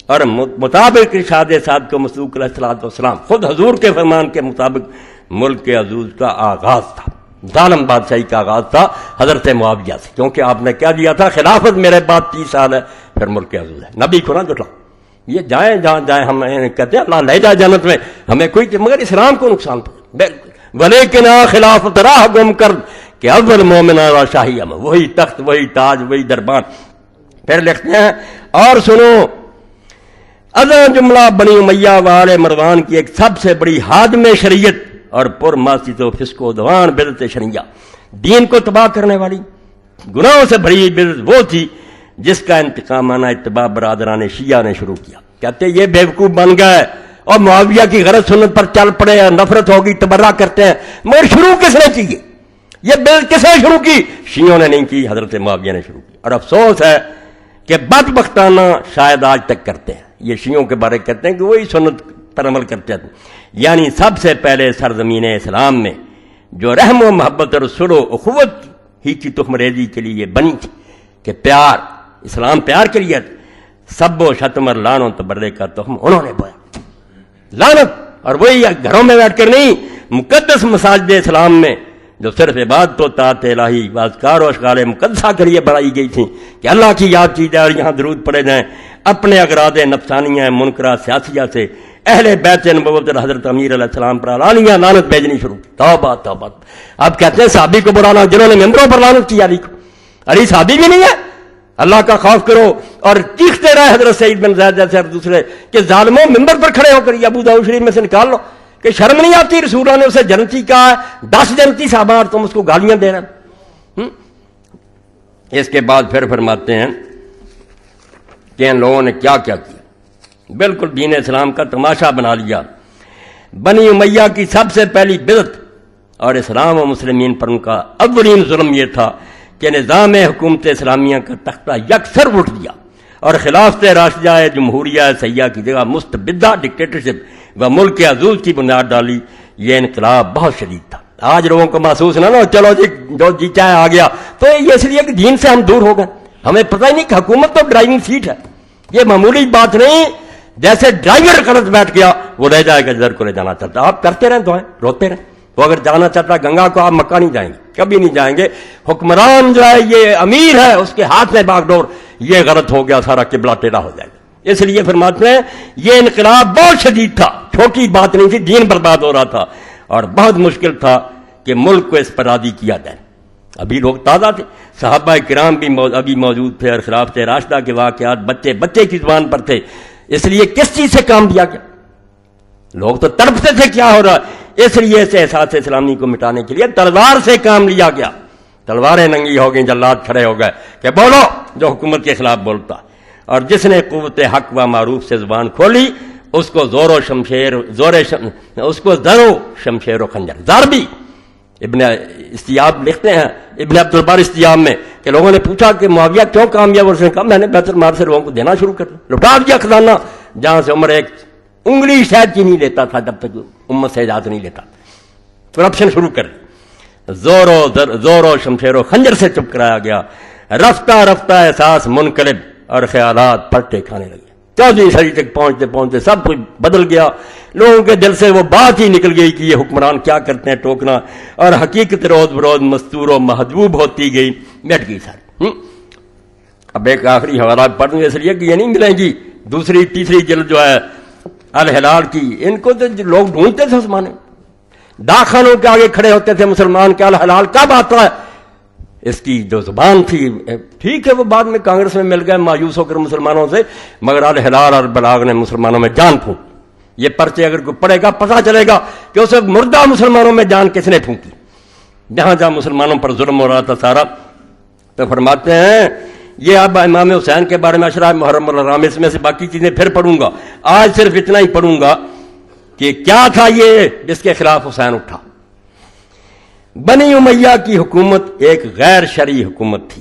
اور مطابق ارشاد سعد کو مسلوق علیہ السلام خود حضور کے فرمان کے مطابق ملک کے عزوز کا آغاز تھا، ظالم بادشاہی کا آغاز تھا حضرت معاویہ سے، کیونکہ آپ نے کیا دیا تھا، خلافت میرے بعد 30 سال ہے، پھر ملک کے عزوز ہے، نبی کو نہ جھٹلاؤ۔ یہ جائیں جہاں جائیں، ہم کہتے ہیں اللہ لے جائے جنت میں، ہمیں کوئی، مگر اسلام کو نقصان پہنچے، ولیکن خلافت راہ گم کر کہ اول مومن و شاہی امر، وہی تخت، وہی تاج، وہی دربان۔ پھر لکھتے ہیں اور سنو، ازاں جملہ بنی امیہ والے مروان کی ایک سب سے بڑی ہادم شریعت اور پر معصیت و فسق و عدوان بدعت شرعیہ، دین کو تباہ کرنے والی گناہوں سے بھری بدعت وہ تھی جس کا انتقامانہ اتباع برادران شیعہ نے شروع کیا۔ کہتے یہ بیوقوف بن گئے اور معاویہ کی غلط سنت پر چل پڑے اور نفرت ہوگی، تبرہ کرتے ہیں، مگر شروع کس نے کی؟ یہ بدعت کس نے شروع کی؟ شیعوں نے نہیں کی، حضرت معاویہ نے شروع کی۔ اور افسوس ہے کہ بدبختانہ شاید آج تک کرتے ہیں۔ یہ شیعوں کے بارے کہتے ہیں کہ وہی سنت پر عمل کرتے تھے، یعنی سب سے پہلے سرزمین اسلام میں جو رحم و محبت اور صلح و اخوت ہی کی تخم ریزی کے لیے بنی تھی کہ پیار، اسلام پیار کے لیے، سب و شتم اور لعن و تبرے کا تخم انہوں نے بویا، لعنت، اور وہی گھروں میں بیٹھ کر نہیں، مقدس مساجد اسلام میں جو صرف عبادت و طاعت الہی واذکار و اشغال مقدسہ کے لیے بنائی گئی تھیں کہ اللہ کی یاد کی جائے اور یہاں درود پڑے جائیں، اپنے اغراض نفسانیہ منکرہ سیاسیہ سے اہل بیت نبوت حضرت امیر علیہ السلام پر علانیہ لعنت بھیجنی شروع کی۔ توبہ توبہ! اب کہتے ہیں صحابی کو بلانا جنہوں نے ممبروں پر لعنت کی علی کو، علی صحابی بھی نہیں ہے؟ اللہ کا خوف کرو، اور چیختے رہے حضرت سعید بن زید جیسے اور دوسرے کہ ظالموں ممبر پر کھڑے ہو کر یہ ابو داؤد شریف میں سے نکال لو کہ شرم نہیں آتی؟ رسول اللہ نے اسے جنتی کہا ہے، 10 جنتی صحابہ، اور تم اس کو گالیاں دے رہے ہیں۔ اس کے بعد پھر فرماتے ہیں کہ ان لوگوں نے کیا کیا کیا، بالکل دین اسلام کا تماشا بنا لیا۔ بنی امیہ کی سب سے پہلی بدعت اور اسلام و مسلمین پر ان کا اولین ظلم یہ تھا کہ نظام حکومت اسلامیہ کا تختہ یکسر اٹھ دیا اور خلافت راشدہ جمہوریہ سیاح کی جگہ مستبدہ ڈکٹیٹرشپ و ملک عزوز کی بنیاد ڈالی۔ یہ انقلاب بہت شدید تھا۔ آج لوگوں کو محسوس نہ ہو چلو جی جو جی چاہے آ گیا، تو یہ اس لیے کہ دین سے ہم دور ہو گئے، ہمیں پتہ ہی نہیں کہ حکومت تو ڈرائیونگ سیٹ ہے، یہ معمولی بات نہیں۔ جیسے ڈرائیور غلط بیٹھ گیا وہ رہ جائے گا جدھر کو لے جانا چاہتا، آپ کرتے رہیں دعائیں، روتے رہیں۔ وہ اگر جانا چاہتا گنگا کو، آپ مکہ نہیں جائیں گے، کبھی نہیں جائیں گے۔ حکمران جو ہے یہ امیر ہے، اس کے ہاتھ میں باغ ڈور، یہ غلط ہو گیا، سارا قبلہ ٹیڑھا ہو جائے گا۔ اس لیے فرماتے ہیں یہ انقلاب بہت شدید تھا، چھوٹی بات نہیں تھی، دین برباد ہو رہا تھا اور بہت مشکل تھا کہ ملک کو اس پر راضی کیا جائے۔ ابھی لوگ تازہ تھے، صحابہ کرام بھی ابھی موجود تھے اور خلافت راشدہ کے واقعات بچے کی زبان پر تھے، اس لیے کس چیز سے کام دیا گیا؟ لوگ تو تڑپتے تھے کیا ہو رہا، اس لیے اس احساس اسلامی کو مٹانے کے لیے تلوار سے کام لیا گیا۔ تلواریں ننگی ہو گئیں، جلاد کھڑے ہو گئے کہ بولو جو حکومت کے خلاف بولتا، اور جس نے قوت حق و معروف سے زبان کھولی اس کو زور و شمشیر و خنجر ضربی۔ ابن استیاب لکھتے ہیں ابن عبد البر استیاب میں کہ لوگوں نے پوچھا کہ معاویہ کیوں کامیاب؟ اس نے کہا میں نے بیت المال سے لوگوں کو دینا شروع کر دیا، لٹا دیا خزانہ، جہاں سے عمر ایک انگلی شہد کی نہیں لیتا تھا جب تک امت سے اجازت نہیں لیتا، کرپشن شروع کر دی۔ زور و شمشیر و خنجر سے چپ کرایا گیا۔ رفتہ رفتہ احساس منقلب اور خیالات پلٹے کھانے لگے۔ 14ویں صدی تک پہنچتے پہنچتے سب کچھ بدل گیا، لوگوں کے دل سے وہ بات ہی نکل گئی کہ یہ حکمران کیا کرتے ہیں ٹوکنا، اور حقیقت روز بروز مستور و محجوب ہوتی گئی، مٹ گئی ساری۔ اب ایک آخری حوالہ پڑھ دوں اس لیے کہ یہ نہیں ملیں گی، دوسری تیسری جلد جو ہے الہلال کی، ان کو تو لوگ ڈھونڈتے تھے اس زمانے، داخانوں کے آگے کھڑے ہوتے تھے مسلمان کہ الہلال کب آتا ہے۔ اس کی جو زبان تھی، ٹھیک ہے وہ بعد میں کانگریس میں مل گئے مایوس ہو کر مسلمانوں سے، مگر الہلال اور بلاغ نے مسلمانوں میں جان پھونک۔ یہ پرچے اگر کوئی پڑھے گا پتہ چلے گا کہ اسے مردہ مسلمانوں میں جان کس نے پھونکی، جہاں جہاں مسلمانوں پر ظلم ہو رہا تھا سارا۔ تو فرماتے ہیں یہ اب امام حسین کے بارے میں اشرا محرم الحرام، اس میں سے باقی چیزیں پھر پڑھوں گا، آج صرف اتنا ہی پڑھوں گا کہ کیا تھا یہ جس کے خلاف حسین اٹھا۔ بنی امیہ کی حکومت ایک غیر شرعی حکومت تھی،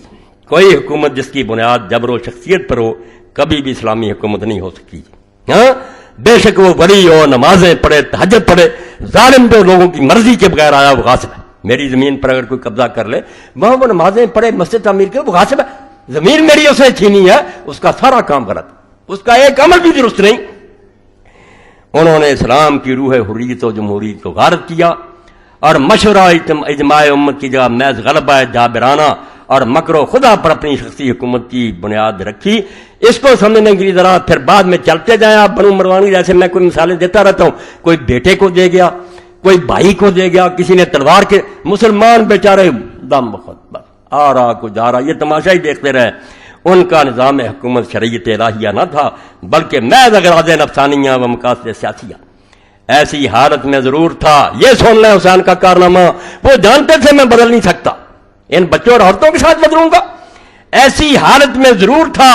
کوئی حکومت جس کی بنیاد جبر و شخصیت پر ہو کبھی بھی اسلامی حکومت نہیں ہو سکتی۔ ہاں بے شک وہ ولی ہو، نمازیں پڑھے، تہجد پڑھے، ظالم جو لوگوں کی مرضی کے بغیر آیا وہ غاصب ہے۔ میری زمین پر اگر کوئی قبضہ کر لے، وہاں وہ نمازیں پڑھے، مسجد تعمیر کرے، وہ غاصب ہے۔ زمین میری اسے چھینی ہے، اس کا سارا کام غلط، اس کا ایک عمل بھی درست نہیں۔ انہوں نے اسلام کی روح حریت و جمہوریت کو غارت کیا اور مشورہ اجماع امت کی جگہ محض غلبہ جابرانہ اور مکر و خدا پر اپنی شخصی حکومت کی بنیاد رکھی۔ اس کو سمجھنے کے لیے ذرا پھر بعد میں چلتے جائیں آپ بنو مروان کی، جیسے میں کوئی مثالیں دیتا رہتا ہوں، کوئی بیٹے کو دے گیا، کوئی بھائی کو دے گیا، کسی نے تلوار کے، مسلمان بیچارے دم بخود بس آ رہا کو جا رہا، یہ تماشا ہی دیکھتے رہے۔ ان کا نظام حکومت شریعت الہیہ نہ تھا بلکہ محض اغراض نفسانیہ و مقاصد سیاسیہ۔ ایسی حالت میں ضرور تھا، یہ سن لیں حسین کا کارنامہ، وہ جانتے تھے میں بدل نہیں سکتا، ان بچوں اور عورتوں کے ساتھ بدلوں گا۔ ایسی حالت میں ضرور تھا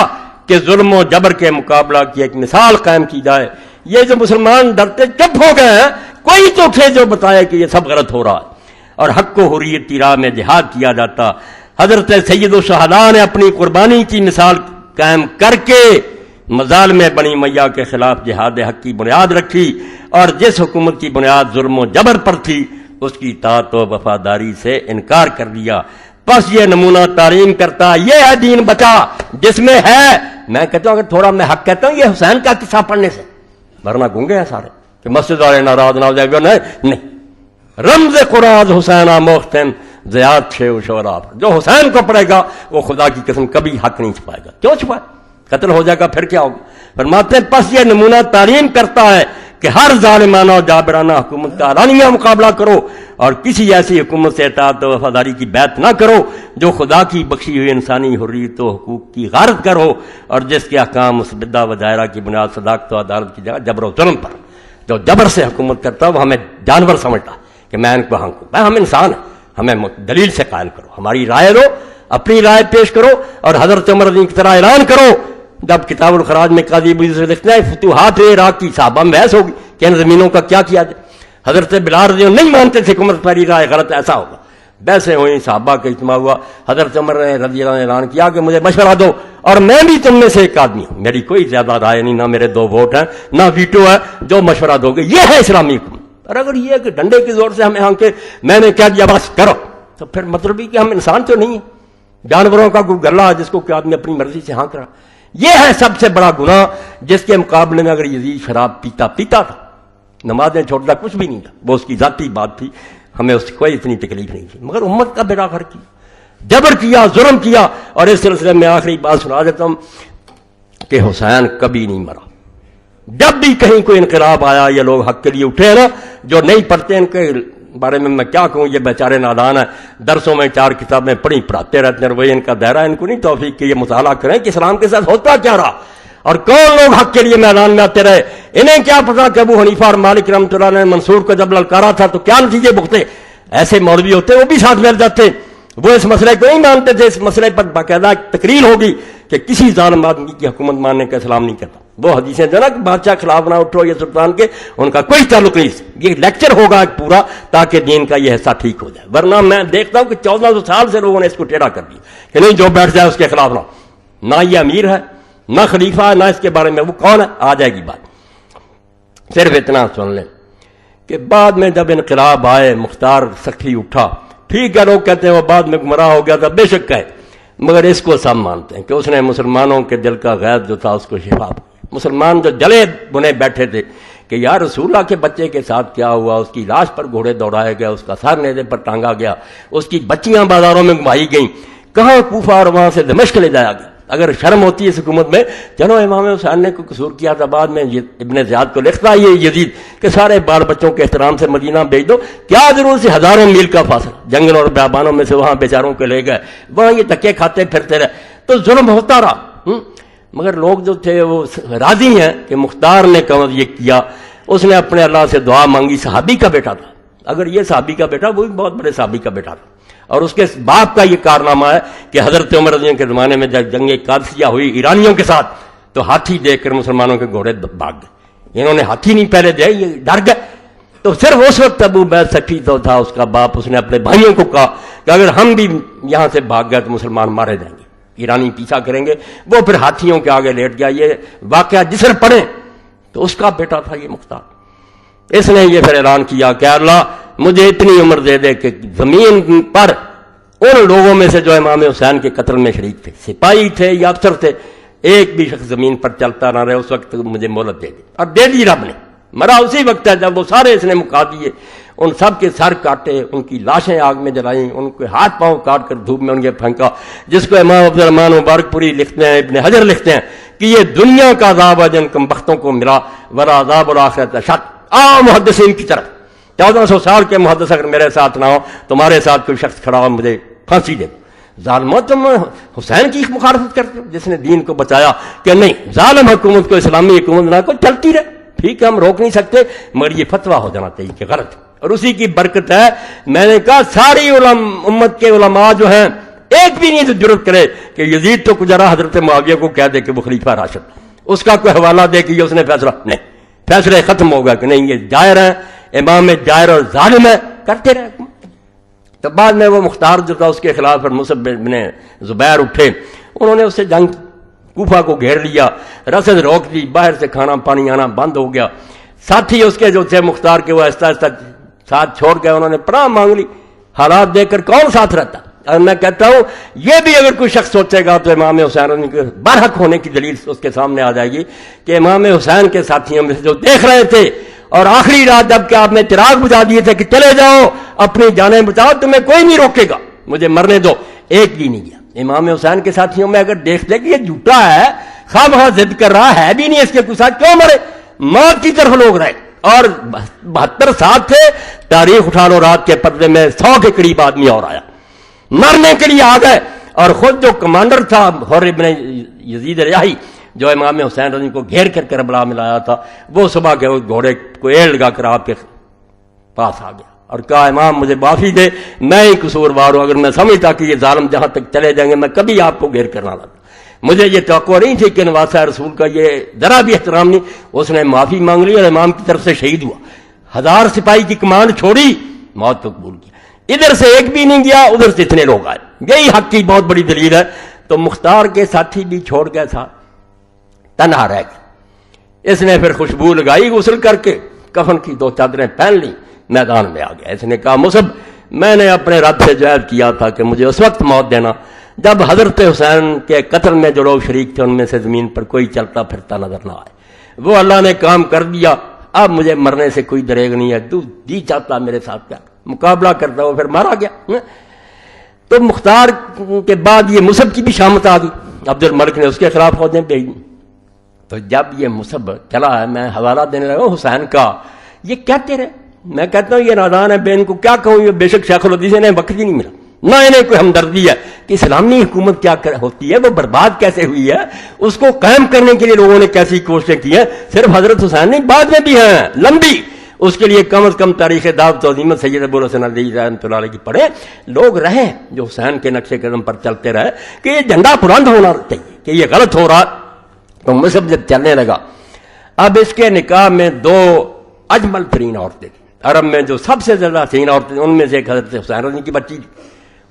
کہ ظلم و جبر کے مقابلہ کی ایک مثال قائم کی جائے۔ یہ جو مسلمان ڈرتے چپ ہو گئے ہیں، کوئی تو تھے جو بتائے کہ یہ سب غلط ہو رہا ہے اور حق و حریت کی راہ میں جہاد کیا جاتا۔ حضرت سید الشہداء نے اپنی قربانی کی مثال قائم کر کے مظالم بنی امیہ کے خلاف جہاد حق کی بنیاد رکھی، اور جس حکومت کی بنیاد ظلم و جبر پر تھی اس کی اطاعت و وفاداری سے انکار کر دیا۔ بس یہ نمونہ تعلیم کرتا، یہ ہے دین بچا جس میں ہے، میں کہتا ہوں اگر تھوڑا میں حق کہتا ہوں یہ حسین کا قصہ پڑھنے سے، ورنہ گونگے ہیں سارے کہ مسجد والے ناراض نہ ہو جائے گا، نہیں، رمز قراض حسین موختن زیاد چھے و شعراء، جو حسین کو پڑھے گا وہ خدا کی قسم کبھی حق نہیں چھپائے گا۔ کیوں چھپائے؟ قتل ہو جائے گا پھر کیا ہوگا؟ فرماتے ہیں پس یہ نمونہ تعلیم کرتا ہے کہ ہر ظالمانہ و جابرانہ حکومت کا اعلانیہ مقابلہ کرو اور کسی ایسی حکومت سے اطاعت و وفاداری کی بیعت نہ کرو جو خدا کی بخشی ہوئی انسانی حریت و حقوق کی غارت کرو اور جس کے احکام مسبدہ و دائرہ کی بنیاد صداقت و عدالت کی جگہ جبر و ظلم پر۔ جو جبر سے حکومت کرتا وہ ہمیں جانور سمجھتا کہ میں ان کو ہانکوں، میں ہم انسان ہیں، ہمیں دلیل سے قائل کرو، ہماری رائے دو، اپنی رائے پیش کرو اور حضرت عمر رضی کی طرح اعلان کرو۔ جب کتاب الخراج میں قاضی ابو یوسف لکھتے ہیں فتوحات عراق کی صحابہ میں بحث ہوگی کہ ان زمینوں کا کیا کیا جائے، حضرت بلال رضی اللہ نہیں مانتے تھے کہ عمر پہلی رائے غلط، ایسا ہوگا، بحثیں ہوئیں، صحابہ کا اجتماع ہوا، حضرت عمر رضی اللہ نے اعلان کیا کہ مجھے مشورہ دو اور میں بھی تم میں سے ایک آدمی ہوں، میری کوئی زیادہ رائے نہیں، نہ میرے 2 ووٹ ہیں نہ ویٹو ہے، جو مشورہ دو گے یہ ہے اسلامی حکومت۔ اور اگر یہ کہ ڈنڈے کی زور سے ہمیں ہاں کے میں نے کیا دیا بس کرو، تو پھر مطلب ہی کہ ہم انسان تو نہیں ہیں، جانوروں کا کوئی گلہ جس کو کہ آدمی اپنی مرضی سے ہانک رہا۔ یہ ہے سب سے بڑا گناہ جس کے مقابلے میں اگر یزید شراب پیتا تھا، نمازیں چھوڑتا کچھ بھی نہیں تھا، وہ اس کی ذاتی بات تھی، ہمیں اس کی کوئی اتنی تکلیف نہیں تھی، مگر امت کا بیڑا غرق کیا، جبر کیا، ظلم کیا۔ اور اس سلسلے میں آخری بات سنا دیتا ہوں کہ حسین کبھی نہیں مرا۔ جب بھی کہیں کوئی انقلاب آیا یا لوگ حق کے لیے اٹھے نا، جو نہیں پڑھتے ان کے بارے میں کیا کہوں، یہ بیچارے نادان ہیں، درسوں میں 4 کتابیں پڑھاتے رہتے ہیں، وہی ان کا دائرہ، ان کو نہیں توفیق کہ یہ مطالعہ کریں کہ اسلام کے ساتھ ہوتا کیا رہا اور کون لوگ حق کے لیے میدان میں آتے رہے۔ انہیں کیا پتا کہ ابو حنیفہ اور مالک رحمۃ اللہ نے منصور کو جب للکارا تھا تو کیا نتیجے بھگتے۔ ایسے مولوی ہوتے وہ بھی ساتھ مل جاتے، وہ اس مسئلے کو نہیں مانتے تھے، اس مسئلے پر باقاعدہ تقریر ہوگی کہ کسی ظالم آدمی کی حکومت ماننے کا اسلام نہیں کرتا۔ وہ حدیثیں جو نا کہ بادشاہ خلاف نہ اٹھو یہ سلطان کے، ان کا کوئی تعلق نہیں، یہ لیکچر ہوگا ایک پورا تاکہ دین کا یہ حصہ ٹھیک ہو جائے۔ ورنہ میں دیکھتا ہوں کہ 1400 سال سے لوگوں نے اس کو ٹیڑھا کر دیا کہ نہیں جو بیٹھ جائے اس کے خلاف نہ یہ امیر ہے نہ خلیفہ ہے نہ اس کے بارے میں وہ کون ہے، آ جائے گی بات۔ صرف اتنا سن لیں کہ بعد میں جب انقلاب آئے مختار سخی اٹھا، ٹھیک ہے لوگ کہتے ہیں وہ بعد میں گمراہ ہو گیا تھا، بے شک ہے، مگر اس کو سب مانتے ہیں کہ اس نے مسلمانوں کے دل کا غیظ جو تھا اس کو شفا۔ مسلمان جو جلے بنے بیٹھے تھے کہ یا رسول اللہ کے بچے کے ساتھ کیا ہوا، اس کی لاش پر گھوڑے دوڑائے گئے، اس کا سر نیزے پر ٹانگا گیا، اس کی بچیاں بازاروں میں گھمائی گئیں، کہاں کوفہ اور وہاں سے دمشق لے جایا گیا۔ اگر شرم ہوتی ہے اس حکومت میں، چلو امام حسین نے کوئی قصور کیا تھا، بعد میں ابن زیاد کو لکھتا یہ یزید کہ سارے بال بچوں کے احترام سے مدینہ بھیج دو، کیا ضرورت سے ہزاروں میل کا فاصلہ، جنگل اور بیابانوں میں سے وہاں بیچاروں کے لے گئے، وہاں یہ دھکے کھاتے پھرتے رہے، تو ظلم ہوتا رہا۔ مگر لوگ جو تھے وہ راضی ہیں کہ مختار نے یہ کیا، اس نے اپنے اللہ سے دعا مانگی، صحابی کا بیٹا تھا، اگر یہ صحابی کا بیٹا، وہ بھی بہت بڑے صحابی کا بیٹا تھا، اور اس کے باپ کا یہ کارنامہ ہے کہ حضرت عمر رضی اللہ کے زمانے میں جب جنگ قادسیہ ہوئی ایرانیوں کے ساتھ تو ہاتھی دیکھ کر مسلمانوں کے گھوڑے بھاگ گئے، انہوں نے ہاتھی نہیں پہلے دے، یہ ڈر گئے، تو صرف اس وقت ابو بیض سخی تو تھا اس کا باپ، اس نے اپنے بھائیوں کو کہا کہ اگر ہم بھی یہاں سے بھاگ گئے تو مسلمان مارے جائیں گے، ایرانی پیچھا کریں گے۔ وہ پھر ہاتھیوں کے آگے لیٹ گیا۔ یہ واقعہ جسر پڑھیں تو اس کا بیٹا تھا یہ مختار، اس نے یہ پھر اعلان کیا کہ اللہ مجھے اتنی عمر دے دے کہ زمین پر ان لوگوں میں سے جو امام حسین کے قتل میں شریک تھے، سپاہی تھے یا افسر تھے، ایک بھی شخص زمین پر چلتا نہ رہے، اس وقت مجھے مہلت دے دی، اور دے دی رب نے۔ مرا اسی وقت ہے جب وہ سارے اس نے مکا دیے، ان سب کے سر کاٹے، ان کی لاشیں آگ میں جلائیں، ان کے ہاتھ پاؤں کاٹ کر دھوپ میں ان کے پھینکا، جس کو امام عبد الرحمن مبارک پوری لکھتے ہیں، ابن حجر لکھتے ہیں کہ یہ دنیا کا عذاب ہے جن کم بختوں کو ملا، ورا عذاب الآخرت اشد۔ محدثین کی طرف 1400 سال کے محدث اگر میرے ساتھ نہ ہو، تمہارے ساتھ کوئی شخص کھڑا ہو، مجھے پھانسی دے، ظالموں تم حسین کی مخالفت کرتے ہو جس نے دین کو بچایا کہ نہیں ظالم حکومت کو اسلامی حکومت نہ کو چلتی رہے. ٹھیک ہے ہم روک نہیں سکتے مگر یہ فتویٰ ہو جانا چاہیے کہ غلط. اور اسی کی برکت ہے میں نے کہا ساری امت کے علماء جو ہیں ایک بھی نہیں تو جرت کرے کہ یزید تو کجرا حضرت معاویہ کو کہہ دے کہ وہ خلیفہ راشد, اس کا کوئی حوالہ دے کہ یہ اس نے فیصلہ نہیں, فیصلے ختم ہوگا کہ نہیں یہ جائر ہیں, امام جائر اور ظالم ہے, کرتے رہے. تو بعد میں وہ مختار جو تھا اس کے خلاف پر مصعب بن زبیر اٹھے, انہوں نے اس سے جنگ کوفہ کو گھیر لیا, رسد روک دی, باہر سے کھانا پانی آنا بند ہو گیا. ساتھی اس کے جو تھے مختار کے وہ آہستہ آہستہ ساتھ چھوڑ گئے, انہوں نے پناہ مانگ لی. حالات دیکھ کر کون ساتھ رہتا؟ اور میں کہتا ہوں یہ بھی اگر کوئی شخص سوچے گا تو امام حسین کے برحق ہونے کی دلیل اس کے سامنے آ جائے گی کہ امام حسین کے ساتھیوں میں سے جو دیکھ رہے تھے اور آخری رات جب کہ آپ نے چراغ بجھا دیے تھے کہ چلے جاؤ اپنی جانیں بچاؤ, تمہیں کوئی نہیں روکے گا, مجھے مرنے دو, ایک بھی نہیں گیا. امام حسین کے ساتھیوں میں اگر دیکھ لے کہ یہ جھوٹا ہے, خواہ وہاں ضد کر رہا ہے بھی نہیں اس کے کچھ ساتھ, کیوں مرے؟ موت کی طرف لوگ رہے. اور 72 ساتھ تھے, تاریخ اٹھا لو, رات کے پردے میں 100 کے قریب آدمی اور آیا, مرنے کے لیے آ گئے. اور خود جو کمانڈر تھا حر ابن یزید ریاحی جو امام حسین رضی کو گھیر کر کربلا میں لایا تھا, وہ صبح کے اس گھوڑے کو ایڑ لگا کر آپ کے پاس آ گیا اور کہا امام مجھے معافی دے, میں ہی قصوروار ہوں, اگر میں سمجھتا کہ یہ ظالم جہاں تک چلے جائیں گے میں کبھی آپ کو گھیر کرنا لاتا. مجھے یہ توقع نہیں تھی کہ نواسہ رسول کا یہ ذرا بھی احترام نہیں. اس نے معافی مانگ لی اور امام کی طرف سے شہید ہوا. 1000 سپاہی کی کمانڈ چھوڑی, موت کو قبول کیا. ادھر سے ایک بھی نہیں گیا, ادھر سے اتنے لوگ آئے. یہی حق کی بہت بڑی دلیل ہے. تو مختار کے ساتھی بھی چھوڑ گیا تھا, تنہا رہ گیا. اس نے پھر خوشبو لگائی, غسل کر کے کفن کی 2 چادریں پہن لی, میدان میں آ گیا. اس نے کہا مصعب میں نے اپنے رب سے عہد کیا تھا کہ مجھے اس وقت موت دینا جب حضرت حسین کے قتل میں جو لوگ شریک تھے ان میں سے زمین پر کوئی چلتا پھرتا نظر نہ آئے. وہ اللہ نے کام کر دیا, اب مجھے مرنے سے کوئی دریغ نہیں ہے. تو جی چاہتا میرے ساتھ کیا مقابلہ کرتا, وہ پھر مارا گیا. تو مختار کے بعد یہ مصعب کی بھی شامت آ گئی. عبد الملک نے اس کے خلاف فوجیں بھیج دی. تو جب یہ مصعب چلا ہے, میں حوالہ دینے لگا حسین کا, یہ کہتے رہے. میں کہتا ہوں یہ نادان ہے, بے ان کو کیا کہوں, یہ بے شک شیخ الحدیث نے وقت ہی نہیں ملا, نہ انہیں کوئی ہمدردی ہے کہ اسلامی حکومت کیا ہوتی ہے, وہ برباد کیسے ہوئی ہے, اس کو قائم کرنے کے لیے لوگوں نے کیسی کوششیں کی ہیں. صرف حضرت حسین نہیں, بعد میں بھی ہیں لمبی. اس کے لیے کم از کم تاریخ دعوت و عظیمت سید ابو الحسن علی رحمۃ اللہ علیہ کی پڑھیں. لوگ رہے جو حسین کے نقش قدم پر چلتے رہے کہ یہ جھنڈا بلند ہونا چاہیے, کہ یہ غلط ہو رہا. تو مصعب جب چلنے لگا, اب اس کے نکاح میں 2 اجمل ترین عورتیں تھیں. عرب میں جو سب سے زیادہ حسین عورتیں ان میں سے ایک حضرت حسین رضی کی بچی,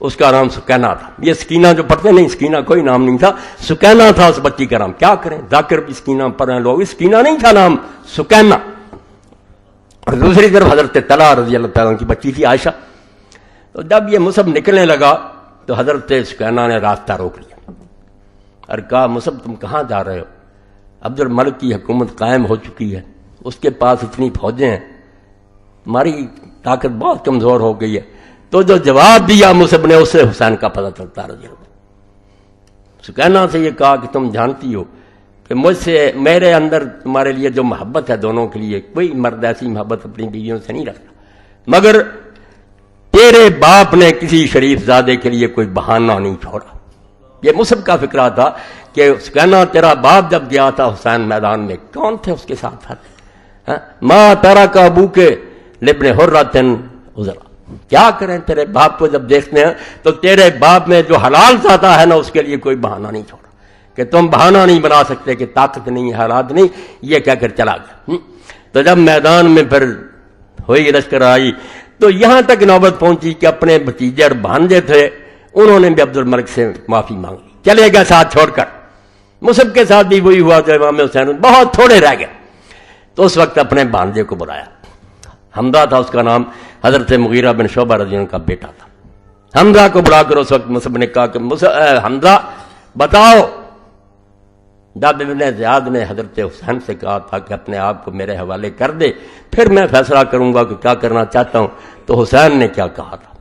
اس کا نام سکینہ تھا. یہ سکینہ جو پڑھتے نہیں, سکینہ کوئی نام نہیں تھا, سکینہ تھا اس بچی کا نام. کیا کریں, ذاکر بھی سکینہ پڑھ رہے لوگ, سکینہ نہیں تھا نام, سکینہ. اور دوسری طرف حضرت طلحہ رضی اللہ تعالیٰ کی بچی تھی عائشہ. تو جب یہ مصعب نکلنے لگا تو حضرت سکینہ نے راستہ روک لیا اور کہا مصعب تم کہاں جا رہے ہو؟ عبد الملک کی حکومت قائم ہو چکی ہے, اس کے پاس اتنی فوجیں ہیں, ہماری طاقت بہت کمزور ہو گئی ہے. تو جو جواب دیا مصعب نے اس سے حسین کا پتہ چلتا رضی اللہ. سکینہ سے یہ کہا کہ تم جانتی ہو کہ مجھ سے میرے اندر تمہارے لیے جو محبت ہے دونوں کے لیے, کوئی مرد ایسی محبت اپنی بیویوں سے نہیں رکھتا, مگر تیرے باپ نے کسی شریف زادے کے لیے کوئی بہانہ نہیں چھوڑا. یہ مصعب کا فکرہ تھا کہ سکینہ تیرا باپ جب گیا تھا حسین میدان میں, کون تھے اس کے ساتھ؟ ماں تارا کا ابو کے لبن حرتن عذرا. کیا کریں, تیرے باپ کو جب دیکھتے ہیں تو تیرے باپ میں جو حلال زادہ ہے نا اس کے لیے کوئی بہانہ نہیں چھوڑا, کہ تم بہانہ نہیں بنا سکتے کہ طاقت نہیں, حالات نہیں, یہ کہہ کر چلا گیا. تو جب میدان میں پھر ہوئی لشکر آئی تو یہاں تک نوبت پہنچی کہ اپنے بھتیجے اور بھانجے تھے, انہوں نے بھی عبد الملک سے معافی مانگ لی, چلے گئے ساتھ چھوڑ کر. مصعب کے ساتھ بھی وہی ہوا جو امام حسین, بہت تھوڑے رہ گئے. تو اس وقت اپنے بھانجے کو بلایا, حمزہ تھا اس کا نام, حضرت مغیرہ بن شعبہ رضی اللہ عنہ کا بیٹا تھا. حمزہ کو بلا کر اس وقت مصعب نے کہا کہ حمزہ بتاؤ. جب ابن زیاد نے حضرت حسین سے کہا تھا کہ اپنے آپ کو میرے حوالے کر دے, پھر میں فیصلہ کروں گا کہ کیا کرنا چاہتا ہوں, تو حسین نے کیا کہا تھا.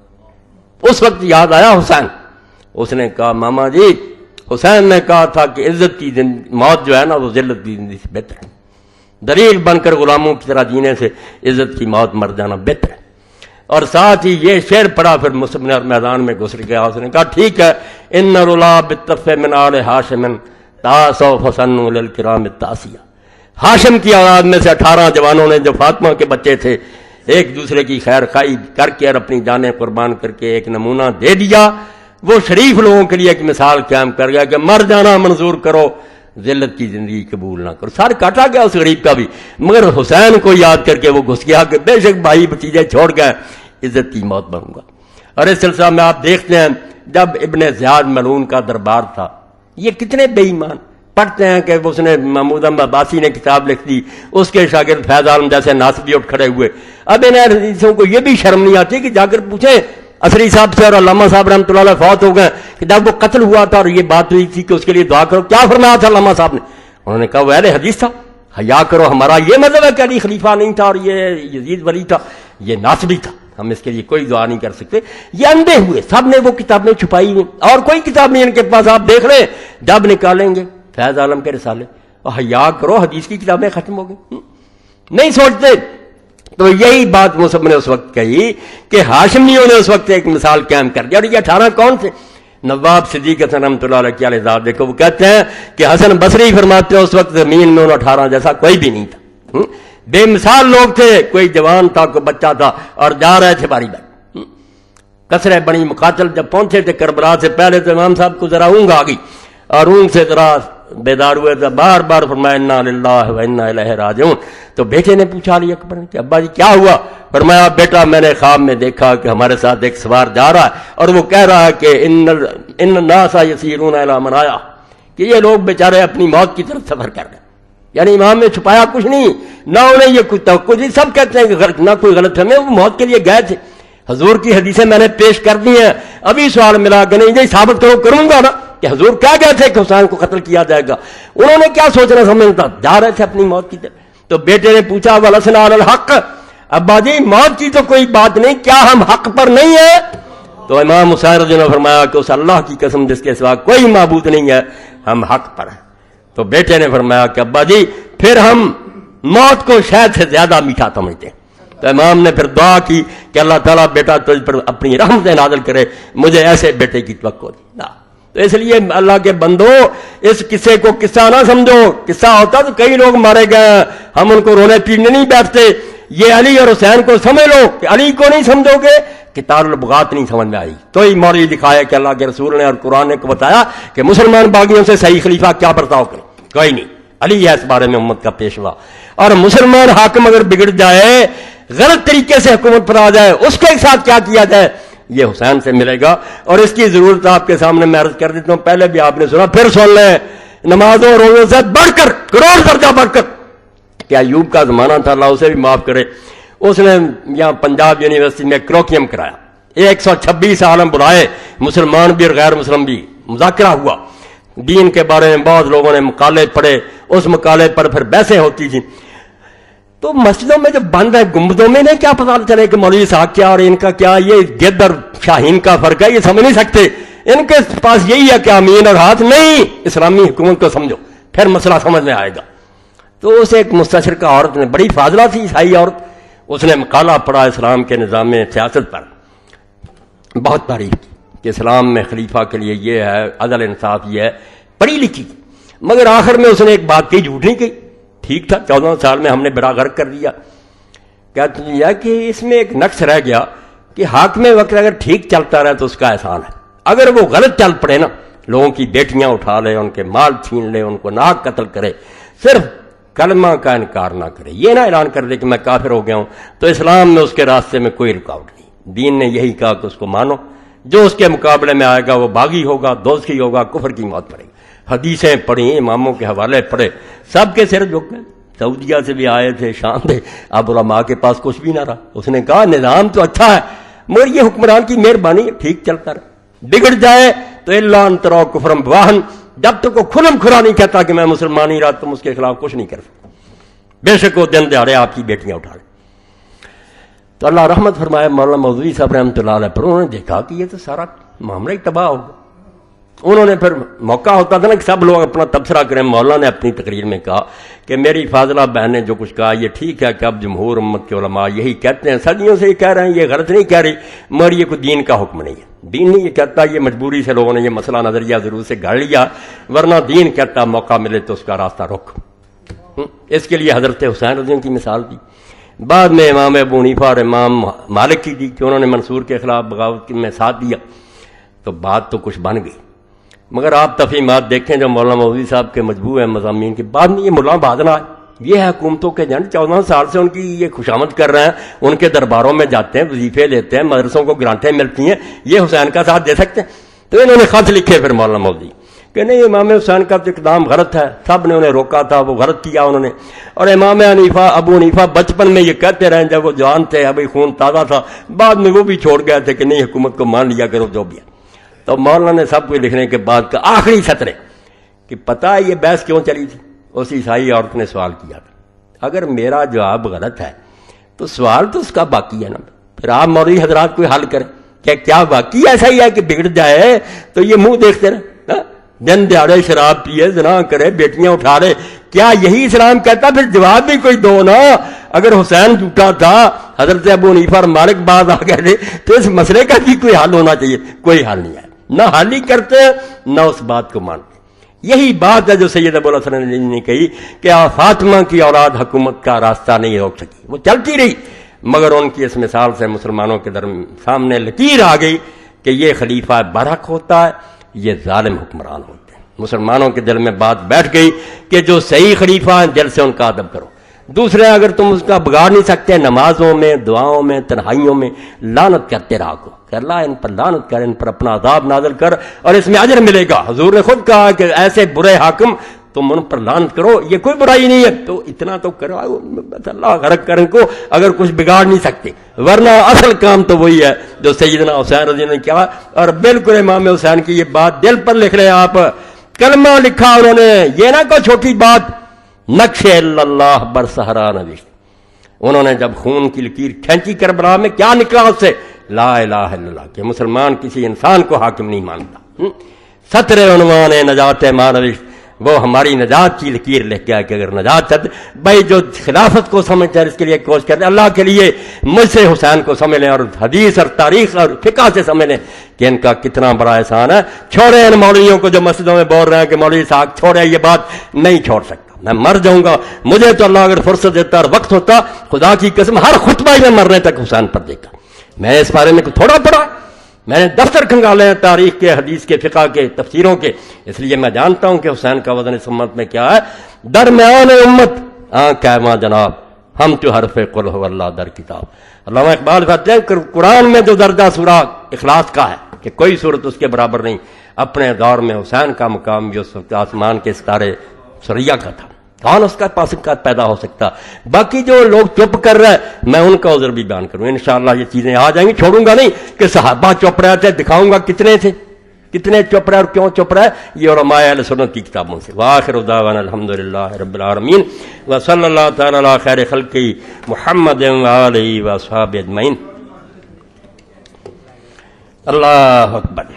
اس وقت یاد آیا حسین. اس نے کہا ماما جی, حسین نے کہا تھا کہ عزت کی موت جو ہے نا وہ ذلت کی زندگی سے بہتر ہے, دلیل بن کر غلاموں کی طرح جینے سے عزت کی موت مر جانا بہتر ہے. اور ساتھ ہی یہ شعر پڑھا. پھر مصعب نے میدان میں گھس گیا. اس نے کہا ٹھیک ہے، ان رلا بالطف من آل ہاشم تاسو فسنوا للکرام التاسیہ. ہاشم کی اولاد میں سے 18 جوانوں نے جو فاطمہ کے بچے تھے ایک دوسرے کی خیر خواہی کر کے اور اپنی جانیں قربان کر کے ایک نمونہ دے دیا. وہ شریف لوگوں کے لیے ایک مثال قائم کر گیا کہ مر جانا منظور کرو، ذلت کی زندگی قبول نہ کرو. سر کاٹا گیا اس غریب کا بھی، مگر حسین کو یاد کر کے وہ گھس گیا کہ بے شک بھائی بھتیجے چھوڑ گئے، عزت کی موت بنوں گا. اور اس سلسلہ میں آپ دیکھتے ہیں جب ابن زیاد ملعون کا دربار تھا، یہ کتنے بے ایمان. پڑھتے ہیں کہ اس نے محمود عباسی نے کتاب لکھ دی، اس کے شاگرد فیض عالم جیسے ناصبی اٹھ کھڑے ہوئے. اب ان حدیثوں کو یہ بھی شرم نہیں آتی کہ جا کر پوچھیں عصری صاحب سے، اور علامہ صاحب رحمۃ اللہ علیہ فوت ہو گئے، کہ جب وہ قتل ہوا تھا اور یہ بات ہوئی تھی کہ اس کے لیے دعا کرو، کیا فرمایا تھا علامہ صاحب نے؟ انہوں نے کہا وہ اہل حدیث تھا، حیا کرو، ہمارا یہ مذہب ہے کہ علی خلیفہ نہیں تھا اور یہ یزید ولی تھا، یہ ناصبی تھا، ہم اس کے لیے کوئی دعا نہیں کر سکتے. یہ اندھے ہوئے، سب نے وہ کتابیں چھپائی ہیں اور کوئی کتاب نہیں ان کے پاس. آپ دیکھ رہے ہیں جب نکالیں گے فیض عالم کے رسالے، اور حیا کرو حدیث کی کتابیں ختم ہو گئی، نہیں سوچتے. تو یہی بات مصعب نے اس وقت کہی کہ ہاشمیوں نے اس وقت ایک مثال قائم کر دیا. اور یہ 18 کون تھے؟ نواب صدیق حسن رحمۃ اللہ علیہ کے ذات. دیکھو وہ کہتے ہیں کہ حسن بصری فرماتے ہیں اس وقت زمین میں ان 18 جیسا کوئی بھی نہیں تھا، بے مثال لوگ تھے. کوئی جوان تھا، کوئی بچہ تھا، اور جا رہے تھے باری باری. کثرت بنی مقاتل جب پہنچے تھے کربلا سے پہلے تو امام صاحب کو ذرا اونگ آ گئی، اور اونگ سے ذرا بیدار ہوئے تو بار بار فرمایا انا للہ و انا الیہ راجعون. تو بیٹے نے پوچھا علی اکبر نے کہ ابا جی کیا ہوا؟ فرمایا بیٹا میں نے خواب میں دیکھا کہ ہمارے ساتھ ایک سوار جا رہا ہے اور وہ کہہ رہا ہے کہ ان الناس یسیرون الی منایا، کہ یہ لوگ بیچارے اپنی موت کی طرف سفر کر رہے ہیں. یعنی امام نے چھپایا کچھ نہیں، نہ انہیں یہ کچھ توقع نہیں. سب کہتے ہیں کہ غلط، نہ کوئی غلط ہمیں، وہ موت کے لیے گئے تھے. حضور کی حدیثیں میں نے پیش کر دی ہیں. ابھی سوال ملا کہ نہیں جی ثابت کرو، کروں گا نا کہ حضور کیا گئے تھے کہ حسین کو قتل کیا جائے گا. انہوں نے کیا سوچنا سمجھتا، جا رہے تھے اپنی موت کی طرف. تو بیٹے نے پوچھا ولسنا علی الحق، ابا جی موت کی تو کوئی بات نہیں، کیا ہم حق پر نہیں ہیں؟ تو امام حسین رضی اللہ عنہ نے فرمایا کہ اس اللہ کی قسم جس کے سوا کوئی معبود نہیں ہے، ہم حق پر ہیں. تو بیٹے نے فرمایا کہ ابا جی پھر ہم موت کو شاید سے زیادہ میٹھا سمجھتے ہیں. تو امام نے پھر دعا کی کہ اللہ تعالیٰ بیٹا تجھ پر اپنی رحمت نازل کرے، مجھے ایسے بیٹے کی توقع دی. تو اس لیے اللہ کے بندو اس قصے کو قصہ نہ سمجھو. قصہ ہوتا تو کئی لوگ مارے گئے، ہم ان کو رونے پیٹنے نہیں بیٹھتے. یہ علی اور حسین کو سمجھ لو کہ علی کو نہیں سمجھو گے کتاب البغات نہیں سمجھ میں آئی. تو ہی مولوی دکھایا کہ اللہ کے رسول نے اور قرآن نے کو بتایا کہ مسلمان باغیوں سے صحیح خلیفہ کیا برتاؤ کرے، کوئی نہیں. علی ہے اس بارے میں امت کا پیشوا. اور مسلمان حاکم اگر بگڑ جائے، غلط طریقے سے حکومت پر آ جائے، اس کے ساتھ کیا کیا جائے، یہ حسین سے ملے گا. اور اس کی ضرورت آپ کے سامنے میں عرض کر دیتا ہوں، پہلے بھی آپ نے سنا، پھر سن لیں. نمازوں روزوں سے بڑھ کر، کروڑ درجہ بڑھ کر، کیا ایوب کا زمانہ تھا، اللہ اسے بھی معاف کرے، اس نے یہاں پنجاب یونیورسٹی میں کروکیم کرایا. 126 عالم بلائے، مسلمان بھی اور غیر مسلم بھی، مذاکرہ ہوا. دین کے بارے میں بہت لوگوں نے مقالے پڑھے، اس مقالے پر پھر بحثیں ہوتی تھیں. تو مسجدوں میں جو بند ہے گنبدوں میں نہیں کیا پتا چلے کہ مولوی صاحب کیا اور ان کا کیا، یہ گدھ اور شاہین کا فرق ہے، یہ سمجھ نہیں سکتے. ان کے پاس یہی ہے کہ امین اور ہاتھ نہیں. اسلامی حکومت کو سمجھو، پھر مسئلہ سمجھ میں آئے گا. تو اس ایک مستشرقہ عورت نے، بڑی فاضلہ تھی عیسائی عورت، اس نے مقالہ پڑھا اسلام کے نظام سیاست پر، بہت تعریف کی کہ اسلام میں خلیفہ کے لیے یہ ہے، عدل انصاف یہ ہے، پڑھی لکھی. مگر آخر میں اس نے ایک بات کی، جھوٹ نہیں کی. ٹھیک تھا، 14 سال میں ہم نے بیڑا غرق کر دیا. کہتے ہیں کہ اس میں ایک نقص رہ گیا کہ حاکم وقت اگر ٹھیک چلتا رہے تو اس کا احسان ہے، اگر وہ غلط چل پڑے نا، لوگوں کی بیٹیاں اٹھا لے، ان کے مال چھین لے، ان کو ناک قتل کرے، صرف کلمہ کا انکار نہ کرے، یہ نہ اعلان کر دے کہ میں کافر ہو گیا ہوں، تو اسلام میں اس کے راستے میں کوئی رکاوٹ نہیں. دین نے یہی کہا کہ اس کو مانو، جو اس کے مقابلے میں آئے گا وہ باغی ہوگا، دوزخی ہوگا، کفر کی موت پڑے گی. حدیثیں پڑھی، اماموں کے حوالے پڑھے، سب کے سر جھک گئے. سعودیہ سے بھی آئے تھے، شام تھے، اب علماء کے پاس کچھ بھی نہ رہا. اس نے کہا نظام تو اچھا ہے مگر یہ حکمران کی مہربانی ٹھیک چلتا رہا، بگڑ جائے تو اللہ انترا کفرم واہن، جب تک وہ کھلم کھلا نہیں کہتا کہ میں مسلمان ہی رہا تم اس کے خلاف کچھ نہیں کر سکتے، بے شک وہ دن دہاڑے آپ کی بیٹیاں اٹھا لیں. تو اللہ رحمت فرمائے مولانا مودودی صاحب رحمۃ اللہ علیہ پر، انہوں نے دیکھا کہ یہ تو سارا معاملہ ہی تباہ ہوگا. انہوں نے پھر موقع ہوتا تھا نا کہ سب لوگ اپنا تبصرہ کریں. مولانا نے اپنی تقریر میں کہا کہ میری فاضلہ بہن نے جو کچھ کہا یہ ٹھیک ہے کہ اب جمہور امت کے علماء یہی کہتے ہیں, صدیوں سے یہ کہہ رہے ہیں, یہ غلط نہیں کہہ رہی, مگر یہ کوئی دین کا حکم نہیں ہے. دین نہیں یہ کہتا, یہ مجبوری سے لوگوں نے یہ مسئلہ نظریہ ضرور سے گھڑ لیا, ورنہ دین کہتا موقع ملے تو اس کا راستہ رک. اس کے لیے حضرت حسین رضی اللہ کی مثال دی. بعد میں امام ابو حنیفہ اور امام مالک کی دی کہ انہوں نے منصور کے خلاف بغاوت میں ساتھ دیا, تو بات تو کچھ بن گئی. مگر آپ تفہیمات دیکھیں جو مولانا مودودی صاحب کے مجموعہ مضامین کے بعد میں یہ مولانا بہادر آئے, یہ ہے حکومتوں کے جن 14 سال سے ان کی یہ خوشامد کر رہے ہیں, ان کے درباروں میں جاتے ہیں, وظیفے لیتے ہیں, مدرسوں کو گرانٹیں ملتی ہیں, یہ حسین کا ساتھ دے سکتے ہیں. تو انہوں نے خط لکھے پھر مولانا مودودی کہ نہیں, امام حسین کا تو اقدام غلط ہے, سب نے انہیں روکا تھا, وہ غلط کیا انہوں نے. اور امام ابو حنیفہ بچپن میں یہ کہتے رہے جب وہ جوان تھے, ابھی خون تازہ تھا, بعد میں وہ بھی چھوڑ گئے تھے کہ نہیں حکومت کو مان لیا کرو جو بھی ہے. تو مولانا نے سب کچھ لکھنے کے بعد کا آخری سطر کہ پتہ ہے یہ بحث کیوں چلی تھی. اس عیسائی عورت نے سوال کیا تھا, اگر میرا جواب غلط ہے تو سوال تو اس کا باقی ہے نا, پھر آپ مولوی حضرات کوئی حل کریں کہ کیا باقی ایسا ہی ہے کہ بگڑ جائے تو یہ منہ دیکھتے رہے, دن دیہڑے شراب پیے, زنا کرے, بیٹیاں اٹھا رہے, کیا یہی اسلام کہتا؟ پھر جواب بھی کوئی دو نا. اگر حسین جھوٹا تھا, حضرت ابو حنیفہ اور مالک بعد آ گئے تھے, تو اس مسئلے کا بھی کوئی حل ہونا چاہیے. کوئی حل نہیں ہے, نہ حل ہی کرتے نہ اس بات کو مانتے. یہی بات ہے جو سید ابو الحسن علی نے کہی کہ فاطمہ کی اولاد حکومت کا راستہ نہیں روک سکی, وہ چلتی رہی, مگر ان کی اس مثال سے مسلمانوں کے سامنے لکیر آ گئی کہ یہ خلیفہ برحق ہوتا ہے, یہ ظالم حکمران ہوتے ہیں. مسلمانوں کے دل میں بات بیٹھ گئی کہ جو صحیح خلیفہ ہیں دل سے ان کا ادب کرو. دوسرے اگر تم اس کا بگاڑ نہیں سکتے, نمازوں میں, دعاؤں میں, تنہائیوں میں لعنت کرتے رہا کو کہ اللہ ان پر لعنت کر, ان پر اپنا عذاب نازل کر اور اس میں اجر ملے گا. حضور نے خود کہا کہ ایسے برے حاکم تم ان پر لعنت کرو, یہ کوئی برائی نہیں ہے, تو اتنا تو کرو, اللہ غرق کر ان کو اگر کچھ بگاڑ نہیں سکتے, ورنہ اصل کام تو وہی ہے جو سیدنا حسین رضی اللہ عنہ نے کیا. اور بالکل امام حسین کی یہ بات دل پر لکھ رہے ہیں آپ, کلمہ لکھا انہوں نے, یہ نہ کوئی چھوٹی بات, نقش اللہ بر صحرا نوشت. انہوں نے جب خون کی لکیر کھینچی کربلا میں, کیا نکلا اس سے؟ لا الہ الا اللہ, کہ مسلمان کسی انسان کو حاکم نہیں مانتا. سطر عنوان نجات ماں نوشت, وہ ہماری نجات کی لکیر لکھ گیا کہ اگر نجات چاہتے بھائی جو خلافت کو سمجھتے ہیں اس کے لیے کوشش کرتے ہیں, اللہ کے لیے مجھ سے حسین کو سمجھ لیں اور حدیث اور تاریخ اور فقہ سے سمجھ لیں کہ ان کا کتنا بڑا احسان ہے. چھوڑیں ان مولویوں کو جو مسجدوں میں بول رہے ہیں کہ مولوی صاحب چھوڑیں, یہ بات نہیں چھوڑ سکتا, میں مر جاؤں گا. مجھے تو اللہ اگر فرصت دیتا اور وقت ہوتا, خدا کی قسم ہر خطبہ میں مرنے تک حسین پر دیکھا. میں اس بارے میں تھوڑا پڑھا, میں نے دفتر کھنگالے ہیں تاریخ کے, حدیث کے, فقہ کے, تفسیروں کے, اس لیے میں جانتا ہوں کہ حسین کا وزن اس امت میں کیا ہے. درمیان امت کہواں جناب, ہم تو حرف قل هو اللہ در کتاب. علامہ اقبال کہتے ہیں قرآن میں جو درجہ سورہ اخلاص کا ہے کہ کوئی صورت اس کے برابر نہیں, اپنے دور میں حسین کا مقام جو آسمان کے ستارے سریا کا تھا, کون اس کا پاس کا پیدا ہو سکتا. باقی جو لوگ چپ کر رہے ہیں میں ان کا عذر بھی بیان کروں, انشاءاللہ یہ چیزیں آ جائیں گی. چھوڑوں گا نہیں کہ صحابہ چپ رہے تھے, دکھاؤں گا کتنے تھے, کتنے چپ رہے اور کیوں چپ رہے, یہ علماء اہل سنت کی کتابوں سے. وآخر دعوانا الحمدللہ رب العالمین وصلی اللہ تعالی علی خیر خلقہ محمد وآلہ واصحابہ اجمعین. اللہ اکبر.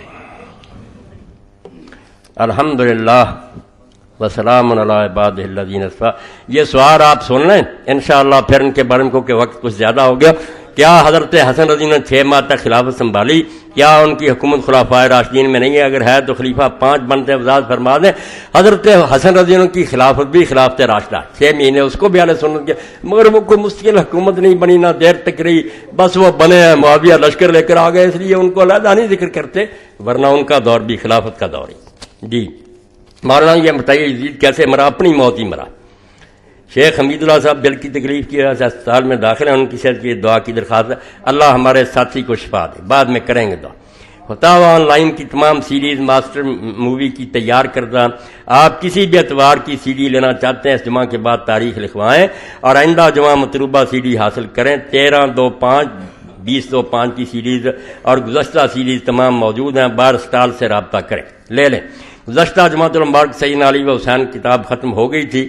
الحمدللہ وسلام علی عبادہ الذین اصطفیٰ. یہ سوال آپ سن لیں انشاءاللہ, پھر ان کے بارے میں کہ وقت کچھ زیادہ ہو گیا. کیا حضرت حسن رضی اللہ عنہ 6 ماہ تک خلافت سنبھالی؟ کیا ان کی حکومت خلفائے راشدین میں نہیں ہے؟ اگر ہے تو خلیفہ 5 بنتے وضاحت فرما دیں. حضرت حسن رضی اللہ عنہ کی خلافت بھی خلافت راشدہ 6 مہینے اس کو بھی اہل سنت کے, مگر وہ کوئی مستقل حکومت نہیں بنی, نہ دیر تک رہی, بس وہ بنے ہیں معاویہ لشکر لے کر آ گئے, اس لیے ان کو علیحدہ نہیں ذکر کرتے, ورنہ ان کا دور بھی خلافت کا دور ہے. جی مولانا یہ بتائیے یزید کیسے مرا؟ اپنی موت ہی مرا. شیخ حمید اللہ صاحب دل کی تکلیف کی وجہ سے اسپتال میں داخل ہیں, ان کی صحت کی دعا کی درخواست ہے. اللہ ہمارے ساتھی کو شفا دے, بعد میں کریں گے دعا. فتاوی آن لائن کی تمام سیریز ماسٹر مووی کی تیار کردہ, آپ کسی بھی اتوار کی سی ڈی لینا چاہتے ہیں اس جمعہ کے بعد تاریخ لکھوائیں اور آئندہ جمعہ مطلوبہ سی ڈی حاصل کریں. 13/2/5 20/2/5 کی سیریز اور گزشتہ سیریز تمام موجود ہیں. بار اسٹال سے رابطہ کریں, لے لیں. گزشتہ جماعت المبارک سیدنا علی و حسین کتاب ختم ہو گئی تھی،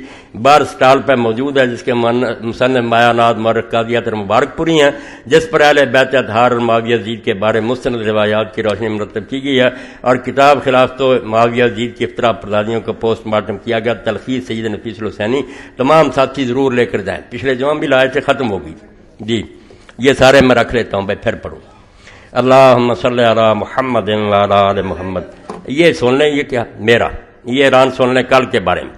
بار سٹال پہ موجود ہے، جس کے مصنف مایانات مورخ قاضیات مبارک پوری ہیں، جس پر اہل بیت اطہار اور معاویہ یزید کے بارے مستند روایات کی روشنی مرتب کی گئی ہے، اور کتاب خلافت و معاویہ یزید کی افطرا پردازیوں کا پوسٹ مارٹم کیا گیا، تلخیص سید نفیس الحسینی۔ تمام ساتھی ضرور لے کر جائیں، پچھلے جمعہ بھی لائے تھے، ختم ہو گئی جی، یہ سارے میں رکھ لیتا ہوں بھائی، پھر پڑھوں۔ اللہم صلی علی محمد وعلی آل محمد، یہ سن لیں، یہ کیا میرا یہ اعلان سن لیں کل کے بارے میں۔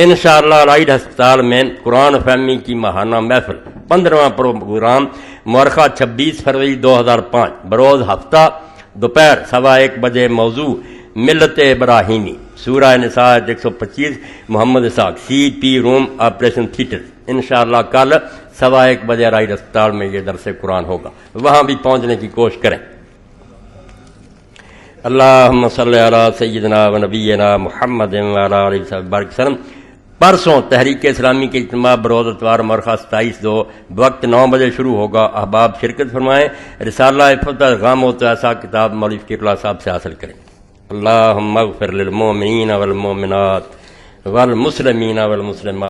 انشاءاللہ رائڈ ہسپتال میں قرآن فہمی کی ماہانہ محفل 15واں پروگرام مورخہ 26 فروری 2005 بروز ہفتہ دوپہر 1:15 بجے، موضوع ملت ابراہیمی، سورہ نساء 125، محمد اسحاق، سی پی روم آپریشن تھیٹر۔ انشاءاللہ کل 1:15 بجے رائڈ ہسپتال میں یہ درس قرآن ہوگا، وہاں بھی پہنچنے کی کوشش کریں۔ اللہم صلی علی سیدنا و نبینا محمد وعلی آلہ وصحبہ وسلم۔ پرسوں تحریک اسلامی کے اجتماع بروز اتوار مورخہ 27/2 وقت 9 بجے شروع ہوگا، احباب شرکت فرمائیں۔ رسالہ فتح غام و ایسا کتاب مولوی فقیر اللہ صاحب سے حاصل کریں۔ اللہم اغفر للمؤمنین والمؤمنات والمسلمین والمسلمات